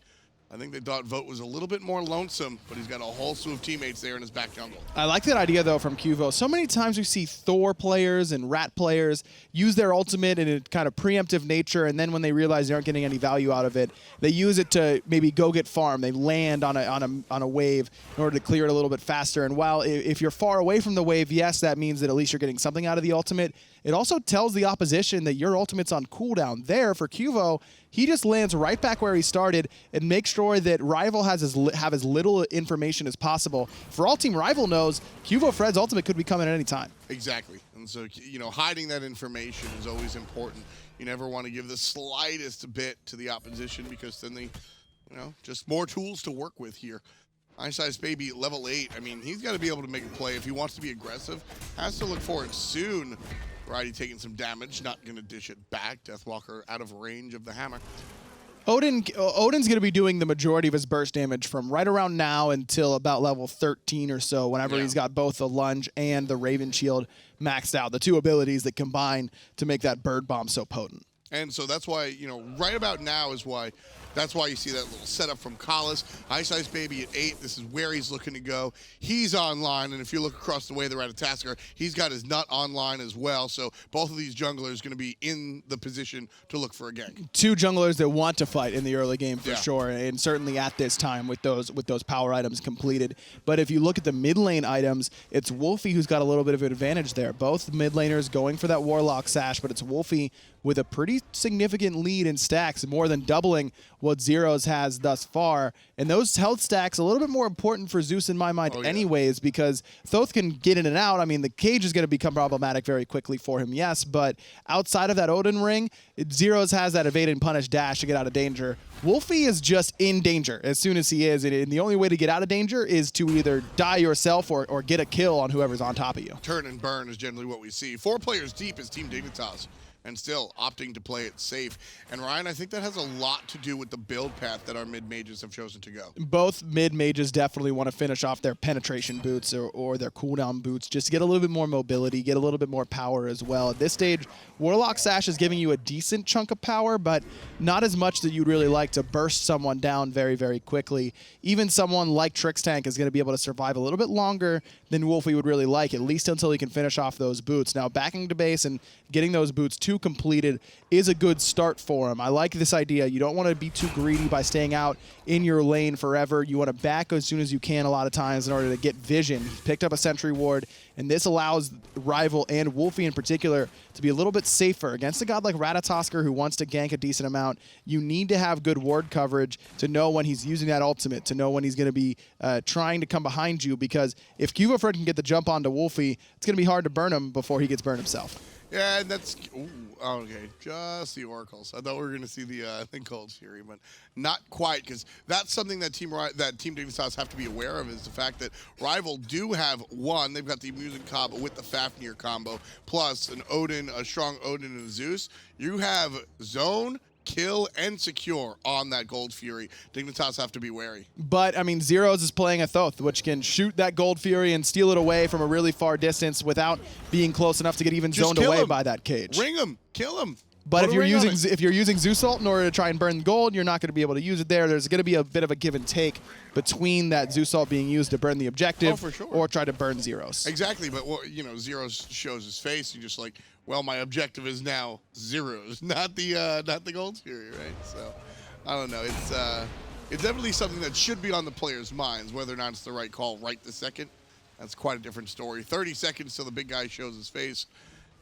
I think they thought Vote was a little bit more lonesome, but he's got a whole slew of teammates there in his back jungle. I like that idea, though, from Cuvo. So many times we see Thor players and Rat players use their ultimate in a kind of preemptive nature, and then when they realize they aren't getting any value out of it, they use it to maybe go get farm. They land on a wave in order to clear it a little bit faster. And while if you're far away from the wave, yes, that means that at least you're getting something out of the ultimate. It also tells the opposition that your ultimate's on cooldown. There, for Cuvo, he just lands right back where he started and makes sure that Rival have as little information as possible. For all Team Rival knows, Fred's ultimate could be coming at any time. Exactly. And so, hiding that information is always important. You never want to give the slightest bit to the opposition, because then they, just more tools to work with here. Ice Baby, level 8. I mean, he's got to be able to make a play. If he wants to be aggressive, has to look for it soon. Variety taking some damage, not going to dish it back. Deathwalker out of range of the hammer. Odin's going to be doing the majority of his burst damage from right around now until about level 13 or so, whenever he's got both the lunge and the Raven Shield maxed out, the two abilities that combine to make that bird bomb so potent. And so that's why, you know, right about now is why, that's why you see that little setup from Collis. Ice Baby at 8, this is where he's looking to go. He's online, and if you look across the way, the Ratatoskr, he's got his nut online as well. So both of these junglers going to be in the position to look for a gank. Two junglers that want to fight in the early game for sure, and certainly at this time with those power items completed. But if you look at the mid lane items, it's Wolfie who's got a little bit of an advantage there. Both mid laners going for that Warlock Sash, but it's Wolfie with a pretty significant lead in stacks, more than doubling what Zeros has thus far. And those health stacks a little bit more important for Zeus in my mind anyways, because Thoth can get in and out. I mean, the cage is going to become problematic very quickly for him, yes, but outside of that Odin ring, Zeros has that evade and punish dash to get out of danger. Wolfie is just in danger as soon as he is, and the only way to get out of danger is to either die yourself or get a kill on whoever's on top of you. Turn and burn is generally what we see. 4 players deep is Team Dignitas, and still opting to play it safe. And Ryan, I think that has a lot to do with the build path that our mid-mages have chosen to go. Both mid-mages definitely want to finish off their penetration boots or their cooldown boots just to get a little bit more mobility, get a little bit more power as well. At this stage, Warlock Sash is giving you a decent chunk of power, but not as much that you'd really like to burst someone down very, very quickly. Even someone like Trix Tank is going to be able to survive a little bit longer than Wolfie would really like, at least until he can finish off those boots. Now, backing to base and getting those boots completed is a good start for him. I like this idea. You don't want to be too greedy by staying out in your lane forever. You want to back as soon as you can a lot of times in order to get vision. He's picked up a sentry ward, and this allows Rival and Wolfie in particular to be a little bit safer. Against a god like Ratatoskr who wants to gank a decent amount, you need to have good ward coverage to know when he's using that ultimate, to know when he's going to be trying to come behind you, because if Cuvafred can get the jump onto Wolfie, it's going to be hard to burn him before he gets burned himself. Yeah, and that's okay. Just the oracles. I thought we were going to see the Cold Fury, but not quite, because that's something that Team Dignitas have to be aware of, is the fact that Rival do have one. They've got the Amusing combo with the Fafnir combo, plus an Odin, a strong Odin and a Zeus. You have zone, kill, and secure on that Gold Fury. Dignitas have to be wary. But, I mean, Zeros is playing a Thoth, which can shoot that Gold Fury and steal it away from a really far distance without being close enough to get even zoned away by that cage. Ring him. Kill him. But if you're using Zeus ult in order to try and burn gold, you're not going to be able to use it there. There's going to be a bit of a give and take between that Zeus ult being used to burn the objective or try to burn Zeros. Exactly, but you know, Zeros shows his face. You're just like, well, my objective is now Zeros, not the Gold Fury, right? So I don't know. It's definitely something that should be on the players' minds. Whether or not it's the right call right this second, that's quite a different story. 30 seconds till the big guy shows his face,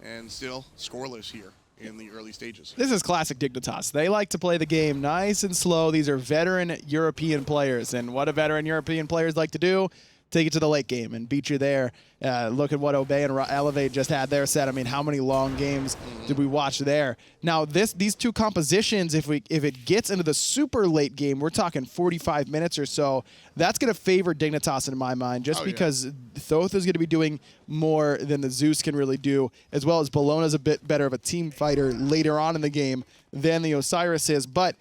and still scoreless here in the early stages. This is classic Dignitas. They like to play the game nice and slow. These are veteran European players, and what do veteran European players like to do? Take it to the late game and beat you there. Look at what Obey and Elevate just had their set. I mean, how many long games did we watch there? Now, these two compositions, if it gets into the super late game, we're talking 45 minutes or so. That's going to favor Dignitas in my mind, just because Thoth is going to be doing more than the Zeus can really do, as well as Bologna's a bit better of a team fighter later on in the game than the Osiris is. But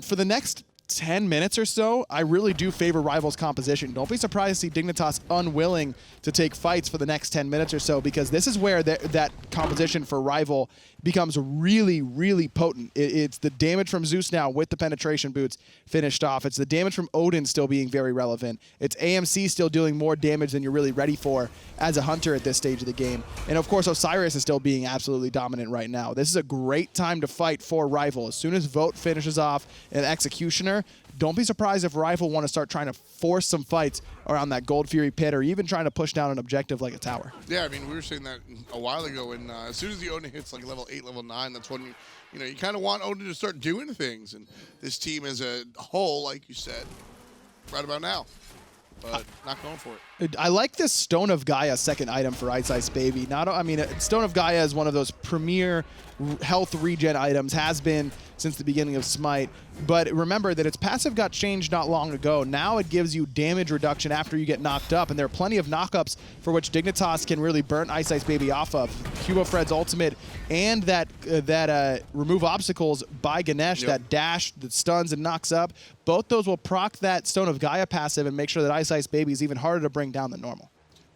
for the next 10 minutes or so, I really do favor Rival's composition. Don't be surprised to see Dignitas unwilling to take fights for the next 10 minutes or so, because this is where that composition for Rival becomes really, really potent. It's the damage from Zeus now with the penetration boots finished off. It's the damage from Odin still being very relevant. It's AMC still doing more damage than you're really ready for as a hunter at this stage of the game. And of course, Osiris is still being absolutely dominant right now. This is a great time to fight for Rival. As soon as Vote finishes off an Executioner, don't be surprised if Rival want to start trying to force some fights around that Gold Fury pit, or even trying to push down an objective like a tower. Yeah, I mean, we were saying that a while ago, and as soon as the Odin hits like level 8, level 9, that's when you kind of want Odin to start doing things. And this team as a whole, like you said, right about now, but not going for it. I like this Stone of Gaia second item for Ice Baby. Stone of Gaia is one of those premier health regen items, has been since the beginning of Smite. But remember that its passive got changed not long ago. Now it gives you damage reduction after you get knocked up, and there are plenty of knockups for which Dignitas can really burn Ice Baby off of. Cubo Fred's ultimate and that remove obstacles by Ganesh, that dash that stuns and knocks up, both those will proc that Stone of Gaia passive and make sure that Ice Baby is even harder to bring down than normal.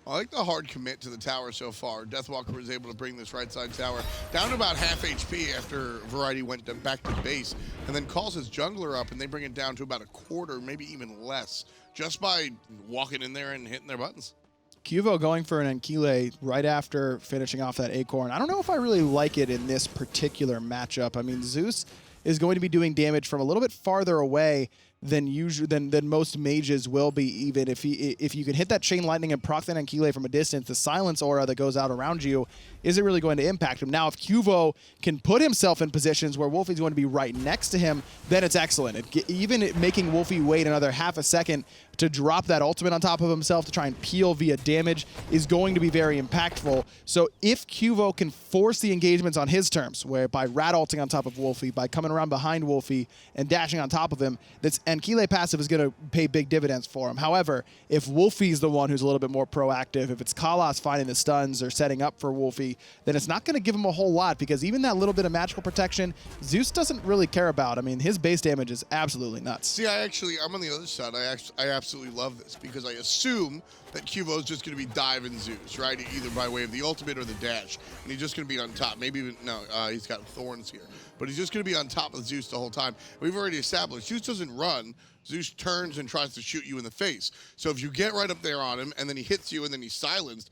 I like the hard commit to the tower so far. Deathwalker was able to bring this right side tower down to about half HP after Variety went back to base, and then calls his jungler up, and they bring it down to about a quarter, maybe even less, just by walking in there and hitting their buttons. Cuvo going for an Ankile right after finishing off that Acorn. I don't know if I really like it in this particular matchup. I mean, Zeus is going to be doing damage from a little bit farther away than most mages will be, even if you can hit that Chain Lightning and proc that Ankile from a distance, the silence aura that goes out around you isn't really going to impact him. Now, if Cuvo can put himself in positions where Wolfie's going to be right next to him, then it's excellent. Even making Wolfie wait another half a second to drop that ultimate on top of himself to try and peel via damage is going to be very impactful. So if Cuvo can force the engagements on his terms, where by rat-ulting on top of Wolfie, by coming around behind Wolfie and dashing on top of him, this Ankile passive is going to pay big dividends for him. However, if Wolfie's the one who's a little bit more proactive, if it's Kalas finding the stuns or setting up for Wolfie, then it's not going to give him a whole lot, because even that little bit of magical protection, Zeus doesn't really care about. I mean, his base damage is absolutely nuts. See, I'm on the other side. I absolutely love this, because I assume that Cuvo's just going to be diving Zeus, right? Either by way of the ultimate or the dash. And he's just going to be on top. Maybe even, no, he's got thorns here. But he's just going to be on top of Zeus the whole time. We've already established Zeus doesn't run. Zeus turns and tries to shoot you in the face. So if you get right up there on him and then he hits you and then he's silenced,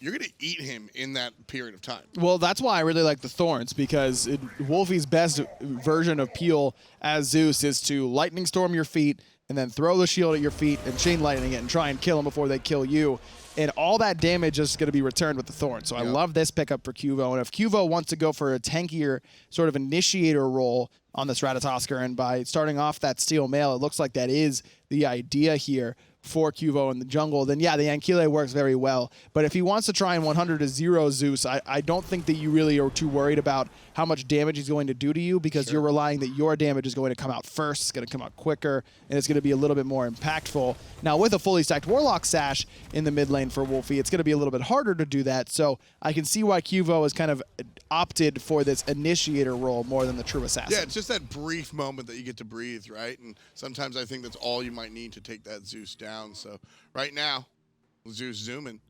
you're going to eat him in that period of time. Well, that's why I really like the Thorns, because Wolfie's best version of Peel as Zeus is to Lightning Storm your feet and then throw the shield at your feet and Chain Lightning it and try and kill him before they kill you. And all that damage is going to be returned with the Thorn. So I love this pickup for Cuvo. And if Cuvo wants to go for a tankier sort of initiator role on this Ratatoskr, and by starting off that Steel Mail, it looks like that is the idea here for Cuvo in the jungle, then yeah, the Ankile works very well. But if he wants to try and 100-0 Zeus, I don't think that you really are too worried about how much damage he's going to do to you, because you're relying that your damage is going to come out first, it's going to come out quicker, and it's going to be a little bit more impactful. Now, with a fully stacked Warlock Sash in the mid lane for Wolfie, it's going to be a little bit harder to do that, so I can see why Cuvo has kind of opted for this initiator role more than the true assassin. Yeah, it's just that brief moment that you get to breathe, right? And sometimes I think that's all you might need to take that Zeus down. So right now, Zeus zooming,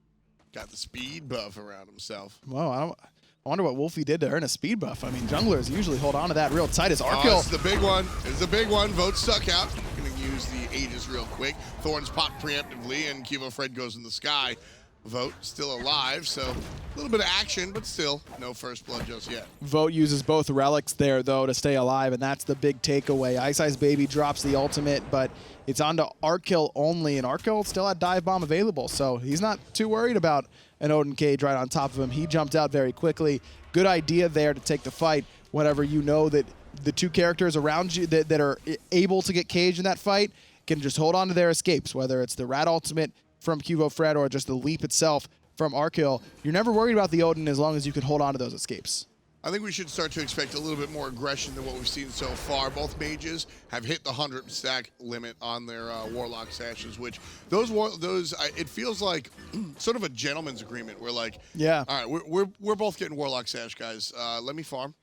got the speed buff around himself. Whoa, I wonder what Wolfie did to earn a speed buff. I mean, junglers usually hold on to that real tight as Artio. This is the big one. This is the big one. Vote stuck out. Going to use the Aegis real quick. Thorns pop preemptively, and Cuvo Fred goes in the sky. Vote still alive, so a little bit of action, but still no first blood just yet. Vote uses both relics there, though, to stay alive, and that's the big takeaway. Ice Baby drops the ultimate, but it's on to Artkill only, and Artkill still had Dive Bomb available, so he's not too worried about an Odin Cage right on top of him. He jumped out very quickly. Good idea there to take the fight whenever you know that the two characters around you that are able to get caged in that fight can just hold on to their escapes, whether it's the Rat ultimate from Cuvo Fred or just the leap itself from Artkill. You're never worried about the Odin as long as you can hold on to those escapes. I think we should start to expect a little bit more aggression than what we've seen so far. Both mages have hit the 100 stack limit on their Warlock Sashes, which it feels like sort of a gentleman's agreement. We're like, yeah, all right, we're both getting Warlock Sash, guys. Let me farm.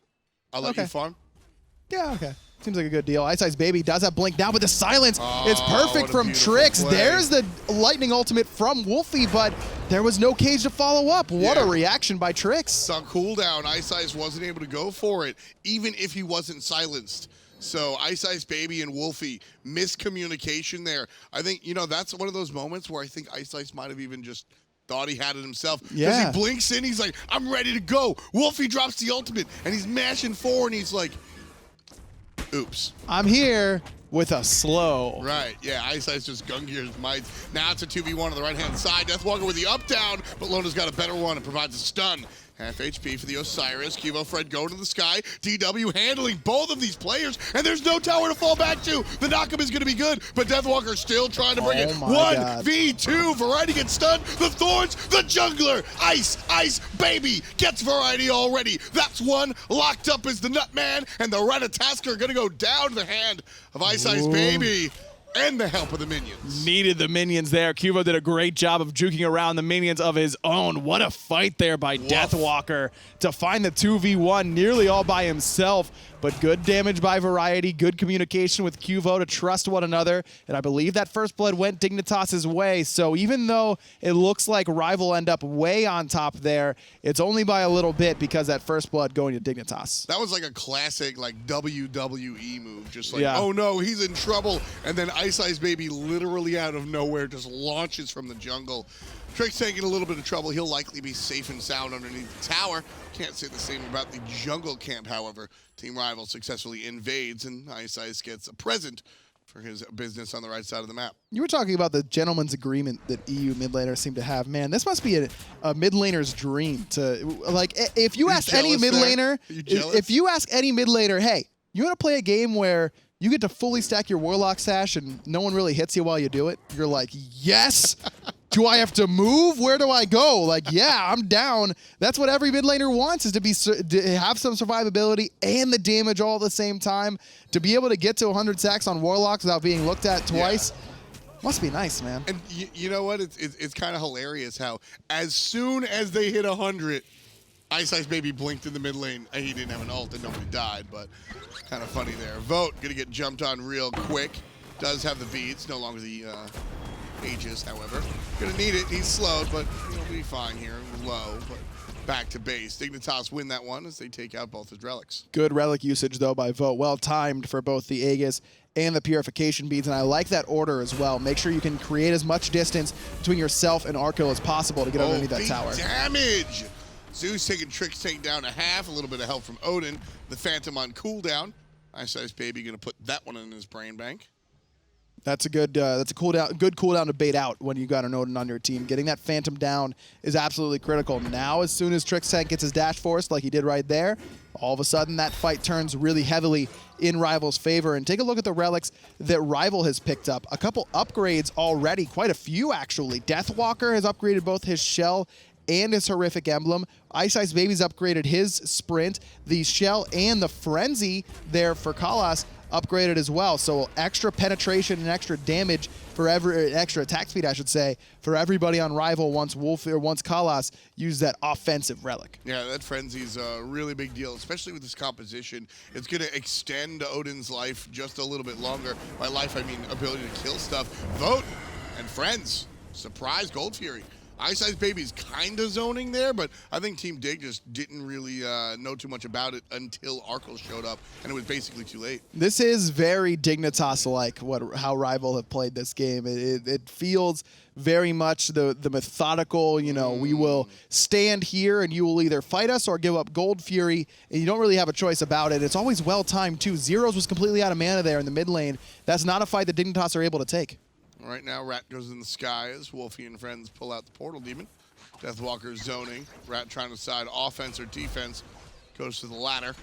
I'll let you farm. Yeah, okay. Seems like a good deal. Ice Baby does have Blink now, but the silence is perfect from Trix. Play. There's the Lightning Ultimate from Wolfie, but there was no cage to follow up. What a reaction by Trix. On cooldown, Ice wasn't able to go for it, even if he wasn't silenced. So Ice Baby and Wolfie, miscommunication there. I think, that's one of those moments where I think Ice might have even just thought he had it himself. Because he blinks in, he's like, I'm ready to go. Wolfie drops the ultimate, and he's mashing forward, and he's like, oops. I'm here with a slow. Right, yeah, Ice just gungears his mites. Now it's a 2v1 on the right-hand side. Deathwalker with the up-down, but Lona's got a better one and provides a stun. Half HP for the Osiris. Cuvo Fred going to the sky. DW handling both of these players, and there's no tower to fall back to. The knockup is going to be good, but Deathwalker still trying to bring it. Oh my God. 1v2. Variety gets stunned. The Thorns, the jungler. Ice Baby gets Variety already. That's one. Locked up is the Nutman, and the Ratatoskr are going to go down to the hand of Ice Baby. And the help of the minions. Needed the minions there. Cuvo did a great job of juking around the minions of his own. What a fight there by Deathwalker to find the 2v1 nearly all by himself. But good damage by Variety, good communication with Cuvo to trust one another. And I believe that first blood went Dignitas's way. So even though it looks like Rival end up way on top there, it's only by a little bit because that first blood going to Dignitas. That was like a classic like WWE move. Just like, oh no, he's in trouble. And then Ice Baby literally out of nowhere just launches from the jungle. Trick's in a little bit of trouble. He'll likely be safe and sound underneath the tower. Can't say the same about the jungle camp, however. Team Rival successfully invades, and Ice gets a present for his business on the right side of the map. You were talking about the gentleman's agreement that EU mid laners seem to have. Man, this must be a mid laner's dream to, like, if you ask any mid laner, if you ask any mid laner, hey, you want to play a game where you get to fully stack your Warlock stash and no one really hits you while you do it? You're like, yes! Do I have to move? Where do I go? Like, yeah, I'm down. That's what every mid laner wants, is to have some survivability and the damage all at the same time. To be able to get to 100 sacks on Warlocks without being looked at twice, must be nice, man. And you know what? It's kind of hilarious how as soon as they hit 100, Ice Baby blinked in the mid lane. He didn't have an ult and nobody died, but kind of funny there. Vote gonna get jumped on real quick. Does have the V. It's no longer the Aegis, however. Gonna need it. He's slowed, but he'll be fine here. Low, but back to base. Dignitas win that one as they take out both his relics. Good relic usage, though, by Vote. Well timed for both the Aegis and the Purification Beads, and I like that order as well. Make sure you can create as much distance between yourself and Artio as possible to get underneath that tower. Damage! Zeus taking Trick's tank down to half. A little bit of help from Odin. The Phantom on cooldown. Ice Baby gonna put that one in his brain bank. That's a good cooldown, good cooldown to bait out when you got an Odin on your team. Getting that Phantom down is absolutely critical. Now, as soon as Trick's tank gets his dash forced, like he did right there, all of a sudden that fight turns really heavily in Rival's favor. And take a look at the relics that Rival has picked up. A couple upgrades already, quite a few actually. Deathwalker has upgraded both his shell and his horrific emblem. Ice Baby's upgraded his sprint. The shell and the frenzy there for Kalas upgraded as well. So extra penetration and extra damage for extra attack speed, I should say, for everybody on Rival once Kalas used that offensive relic. Yeah, that frenzy's a really big deal, especially with this composition. It's going to extend Odin's life just a little bit longer. By life, I mean ability to kill stuff. Vote and friends. Surprise Gold Fury. Ice Baby's kind of zoning there, but I think Team Dig just didn't really know too much about it until Arkle showed up, and it was basically too late. This is very Dignitas-like, how Rival have played this game. It feels very much the methodical, you know, we will stand here and you will either fight us or give up Gold Fury, and you don't really have a choice about it. It's always well-timed, too. Zeros was completely out of mana there in the mid lane. That's not a fight that Dignitas are able to take. Right now, Rat goes in the sky as Wolfie and friends pull out the Portal Demon. Deathwalker zoning. Rat trying to decide offense or defense. Goes to the latter.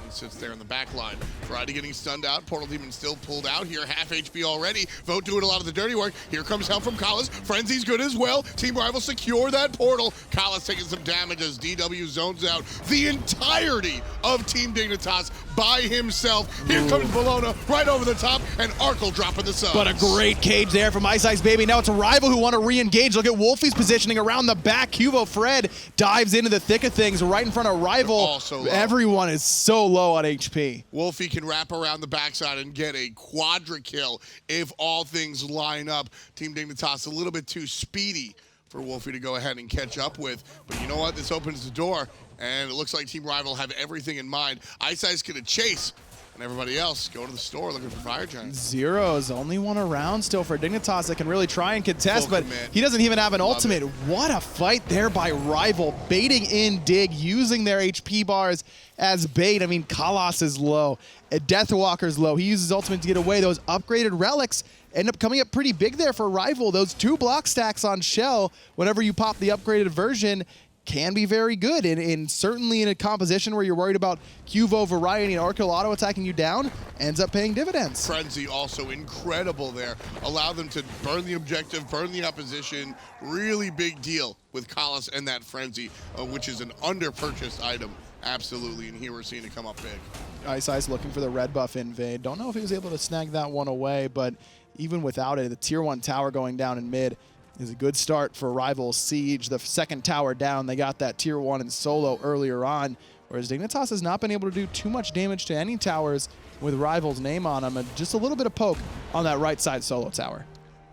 He sits there in the back line. Variety getting stunned out. Portal Demon still pulled out here. Half HP already. Vote doing a lot of the dirty work. Here comes help from Kalas. Frenzy's good as well. Team Rival secure that portal. Kalas taking some damage as DW zones out the entirety of Team Dignitas by himself. Here comes Bologna right over the top, and Arkle dropping the subs. But a great cage there from Ice Baby. Now it's a Rival who want to re-engage. Look at Wolfie's positioning around the back. Cuvo Fred dives into the thick of things right in front of Rival. Also low. Everyone is so low on HP. Wolfie can wrap around the backside and get a quadra kill if all things line up. Team Dignitas a little bit too speedy for Wolfie to go ahead and catch up with. But you know what? This opens the door, and it looks like Team Rival have everything in mind. Ice gonna chase, and everybody else go to the store looking for Fire Giants. Zero's only one around still for Dignitas that can really try and contest, Full but commit. he doesn't even have an ultimate. What a fight there by Rival, baiting in Dig, using their HP bars as bait. I mean, Kalas is low, Deathwalker's low. He uses ultimate to get away. Those upgraded relics end up coming up pretty big there for Rival. Those 2 block stacks on Shell, whenever you pop the upgraded version, can be very good. And certainly in a composition where you're worried about Cuvo, Variety, and Artio auto attacking you down, ends up paying dividends. Frenzy also incredible there. Allow them to burn the objective, burn the opposition. Really big deal with Collis and that Frenzy, which is an under-purchased item. Absolutely, and here we're seeing it come up big. Ice looking for the red buff invade. Don't know if he was able to snag that one away, but even without it, the tier 1 tower going down in mid is a good start for Rival Siege. The second tower down, they got that tier 1 in solo earlier on, whereas Dignitas has not been able to do too much damage to any towers with Rival's name on them, and just a little bit of poke on that right side solo tower.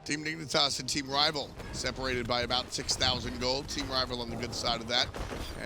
Team Dignitas and Team Rival separated by about 6,000 gold. Team Rival on the good side of that.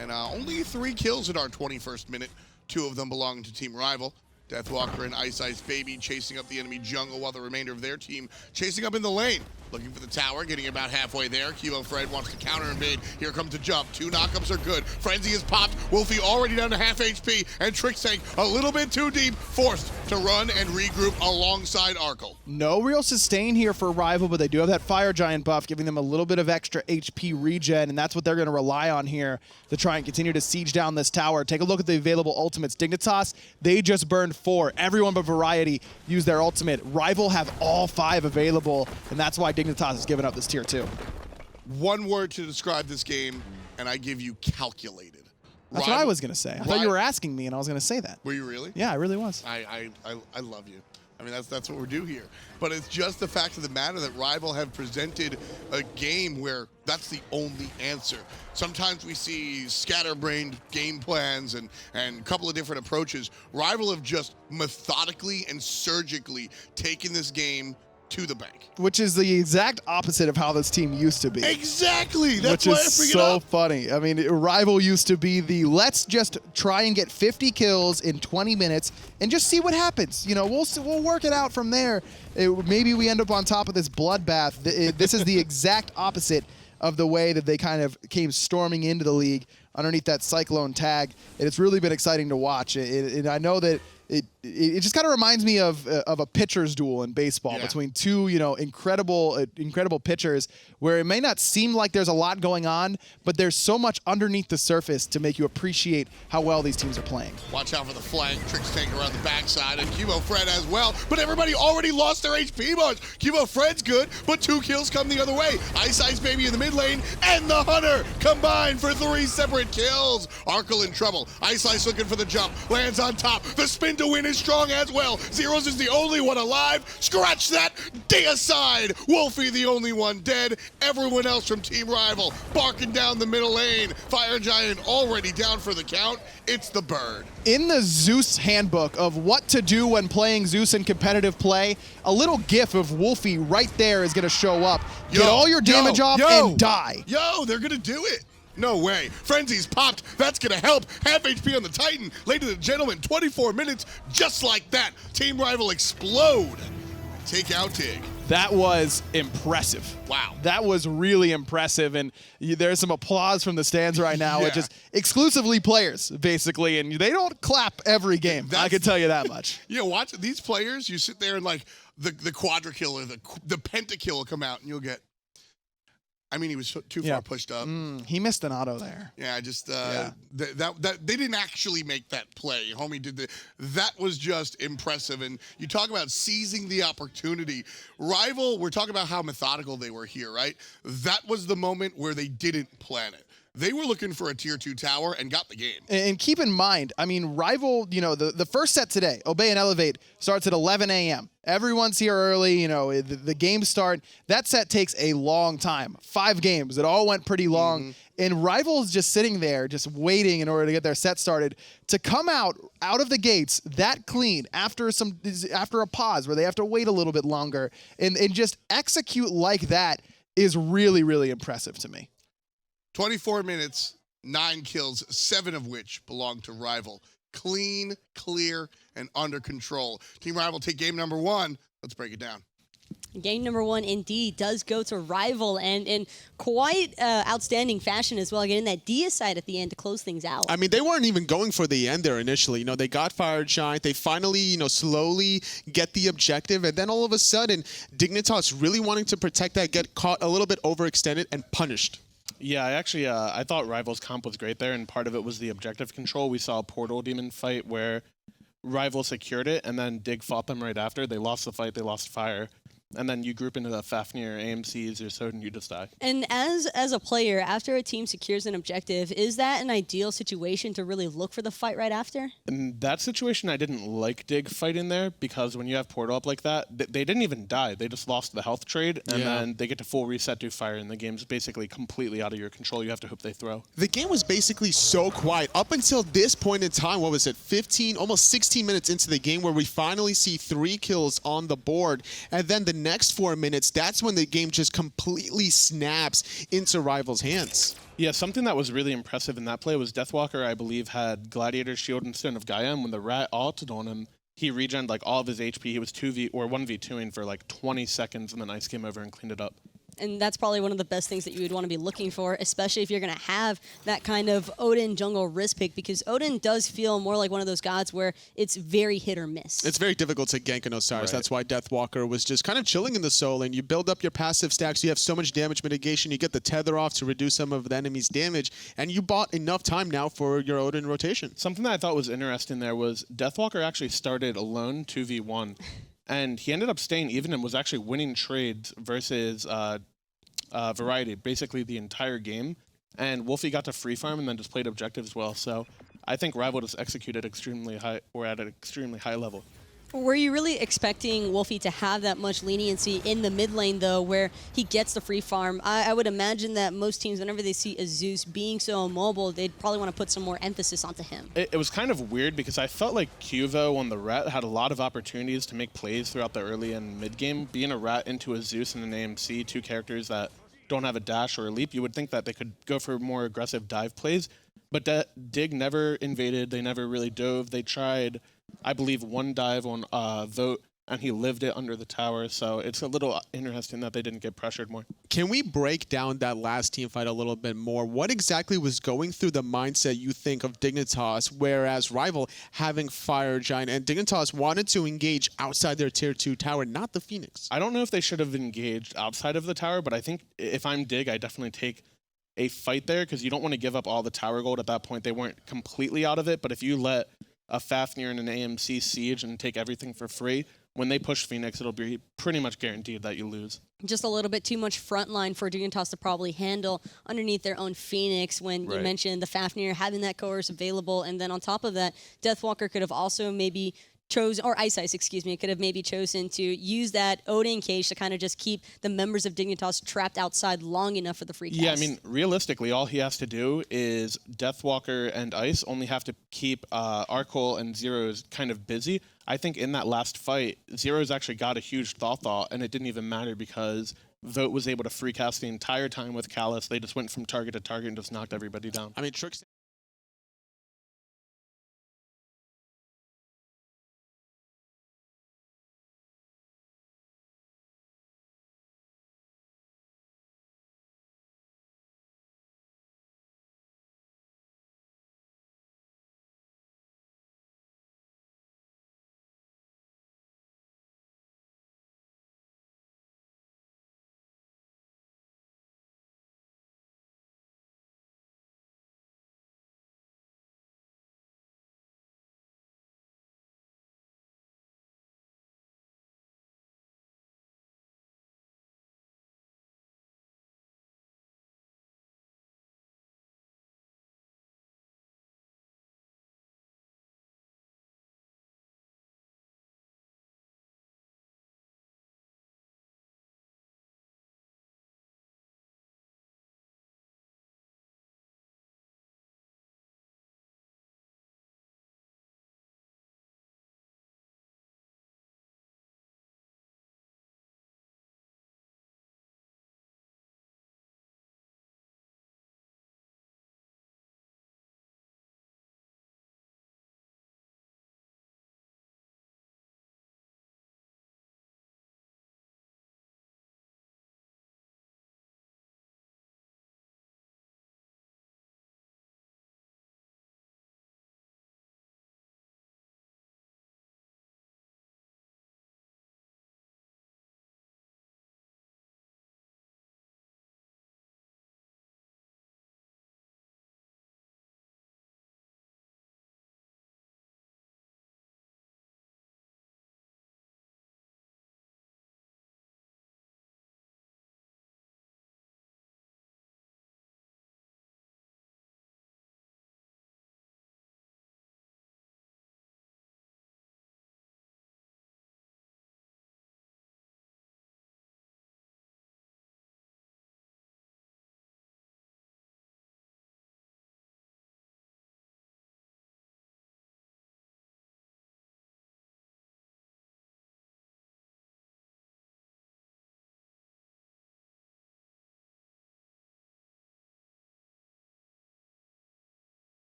And only 3 kills in our 21st minute. 2 of them belonging to Team Rival. Deathwalker and Ice Baby chasing up the enemy jungle while the remainder of their team chasing up in the lane. Looking for the tower, getting about halfway there. Cubo Fred wants to counter invade. Here comes the jump. 2 knockups are good. Frenzy is popped. Wolfie already down to half HP. And Trickstank a little bit too deep. Forced to run and regroup alongside Arkle. No real sustain here for Rival, but they do have that Fire Giant buff, giving them a little bit of extra HP regen, and that's what they're going to rely on here to try and continue to siege down this tower. Take a look at the available ultimates. Dignitas, they just burned 4. Everyone but Variety used their ultimate. Rival have all 5 available, and that's why Dignitas has given up this tier 2. One word to describe this game, and I give you calculated. That's what I was going to say. I thought you were asking me, and I was going to say that. Were you really? Yeah, I really was. I love you. I mean, that's what we do here. But it's just the fact of the matter that Rival have presented a game where that's the only answer. Sometimes we see scatterbrained game plans and a couple of different approaches. Rival have just methodically and surgically taken this game to the bank. Which is the exact opposite of how this team used to be. Exactly. That's why I bring it up. Which is so funny. I mean, Rival used to be the let's just try and get 50 kills in 20 minutes and just see what happens. You know, we'll work it out from there. Maybe we end up on top of this bloodbath. This is the exact opposite of the way that they kind of came storming into the league underneath that Cyclone tag. And it's really been exciting to watch. And I know that it just kind of reminds me of a pitcher's duel in baseball between 2, you know, incredible pitchers, where it may not seem like there's a lot going on, but there's so much underneath the surface to make you appreciate how well these teams are playing. Watch out for the flank. Trickstank around the backside, and Cubo Fred as well. But everybody already lost their HP bars. Cubo Fred's good, but 2 kills come the other way. Ice Baby in the mid lane, and the Hunter combined for 3 separate kills. Arkle in trouble. Ice looking for the jump. Lands on top. The spin to win is strong as well. Zeros is the only one alive. Scratch that. Deicide. Wolfie the only one dead. Everyone else from Team Rival barking down the middle lane. Fire Giant already down for the count. It's the bird. In the Zeus handbook of what to do when playing Zeus in competitive play, a little gif of Wolfie right there is going to show up. Get all your damage off and die. They're going to do it. No way. Frenzy's popped. That's going to help. Half HP on the Titan. Ladies and gentlemen, 24 minutes just like that. Team Rival explode. Take out Tig. That was impressive. Wow. That was really impressive, and there's some applause from the stands right now. It's just exclusively players, basically, and they don't clap every game. I can tell you that much. Yeah, watch these players. You sit there and like the quadra-kill or the pentakill will come out, and you'll get, I mean, he was too far pushed up. He missed an auto there. Yeah, just that they didn't actually make that play. Homie did that was just impressive. And you talk about seizing the opportunity. Rival, we're talking about how methodical they were here, right? That was the moment where they didn't plan it. They were looking for a tier 2 tower and got the game. And keep in mind, I mean, Rival, you know, the first set today, Obey and Elevate, starts at 11 a.m. Everyone's here early, you know, the games start. That set takes a long time. 5 games. It all went pretty long. And Rival's just sitting there, just waiting in order to get their set started. To come out of the gates that clean after a pause where they have to wait a little bit longer and just execute like that is really, really impressive to me. 24 minutes, 9 kills, 7 of which belong to Rival. Clean, clear, and under control. Team Rival take game number 1. Let's break it down. Game number 1 indeed does go to Rival, and in quite outstanding fashion as well, getting that Deicide at the end to close things out. I mean, they weren't even going for the end there initially. You know, they got Fire Giant. They finally, you know, slowly get the objective, and then all of a sudden, Dignitas really wanting to protect that, get caught a little bit overextended and punished. Yeah, I thought Rival's comp was great there, and part of it was the objective control. We saw a Portal Demon fight where Rival secured it, and then Dig fought them right after. They lost the fight, they lost fire. And then you group into the Fafnir, AMCs, or so, and you just die. And as a player, after a team secures an objective, is that an ideal situation to really look for the fight right after? In that situation, I didn't like Dig fighting there because when you have Portal up like that, they didn't even die. They just lost the health trade, and then they get to full reset, do fire, and the game's basically completely out of your control. You have to hope they throw. The game was basically so quiet up until this point in time. What was it, 15, almost 16 minutes into the game, where we finally see 3 kills on the board, and then the next 4 minutes, that's when the game just completely snaps into Rival's hands. Yeah, something that was really impressive in that play was Deathwalker, I believe, had Gladiator's Shield instead of Gaia, and when the Rat ulted on him, he regened like all of his HP. He was 1v2ing for like 20 seconds, and then Ice came over and cleaned it up. And that's probably one of the best things that you would want to be looking for, especially if you're going to have that kind of Odin jungle risk pick, because Odin does feel more like one of those gods where it's very hit or miss. It's very difficult to gank an Osiris. That's why Deathwalker was just kind of chilling in the soul, and you build up your passive stacks. You have so much damage mitigation. You get the tether off to reduce some of the enemy's damage, and you bought enough time now for your Odin rotation. Something that I thought was interesting there was Deathwalker actually started alone 2v1. And he ended up staying even and was actually winning trades versus Variety basically the entire game. And Wolfie got to free farm and then just played objective as well. So I think Rival just executed extremely high, or at an extremely high level. Were you really expecting Wolfie to have that much leniency in the mid lane, though, where he gets the free farm? I would imagine that most teams, whenever they see a Zeus being so immobile, they'd probably want to put some more emphasis onto him. It was kind of weird because I felt like Cuvo on the Rat had a lot of opportunities to make plays throughout the early and mid game. Being a Rat into a Zeus and an AMC, 2 characters that don't have a dash or a leap, you would think that they could go for more aggressive dive plays. But Dig never invaded. They never really dove. They tried, I believe, 1 dive on Vote, and he lived it under the tower. So it's a little interesting that they didn't get pressured more. Can we break down that last team fight a little bit more? What exactly was going through the mindset, you think, of Dignitas, whereas Rival having Fire Giant, and Dignitas wanted to engage outside their tier 2 tower, not the Phoenix? I don't know if they should have engaged outside of the tower, but I think if I'm Dig, I definitely take a fight there because you don't want to give up all the tower gold at that point. They weren't completely out of it, but if you let a Fafnir and an AMC siege and take everything for free, when they push Phoenix, it'll be pretty much guaranteed that you lose. Just a little bit too much front line for Dignitas to probably handle underneath their own Phoenix when you mentioned the Fafnir having that coerce available, and then on top of that, Deathwalker could have also maybe could have maybe chosen to use that Odin cage to kind of just keep the members of Dignitas trapped outside long enough for the free cast. Yeah, I mean, realistically, all he has to do is Deathwalker and Ice only have to keep Arkol and Zero's kind of busy. I think in that last fight, Zero's actually got a huge Thaw, and it didn't even matter because Vote was able to free cast the entire time with Callus. They just went from target to target and just knocked everybody down. I mean, Tricks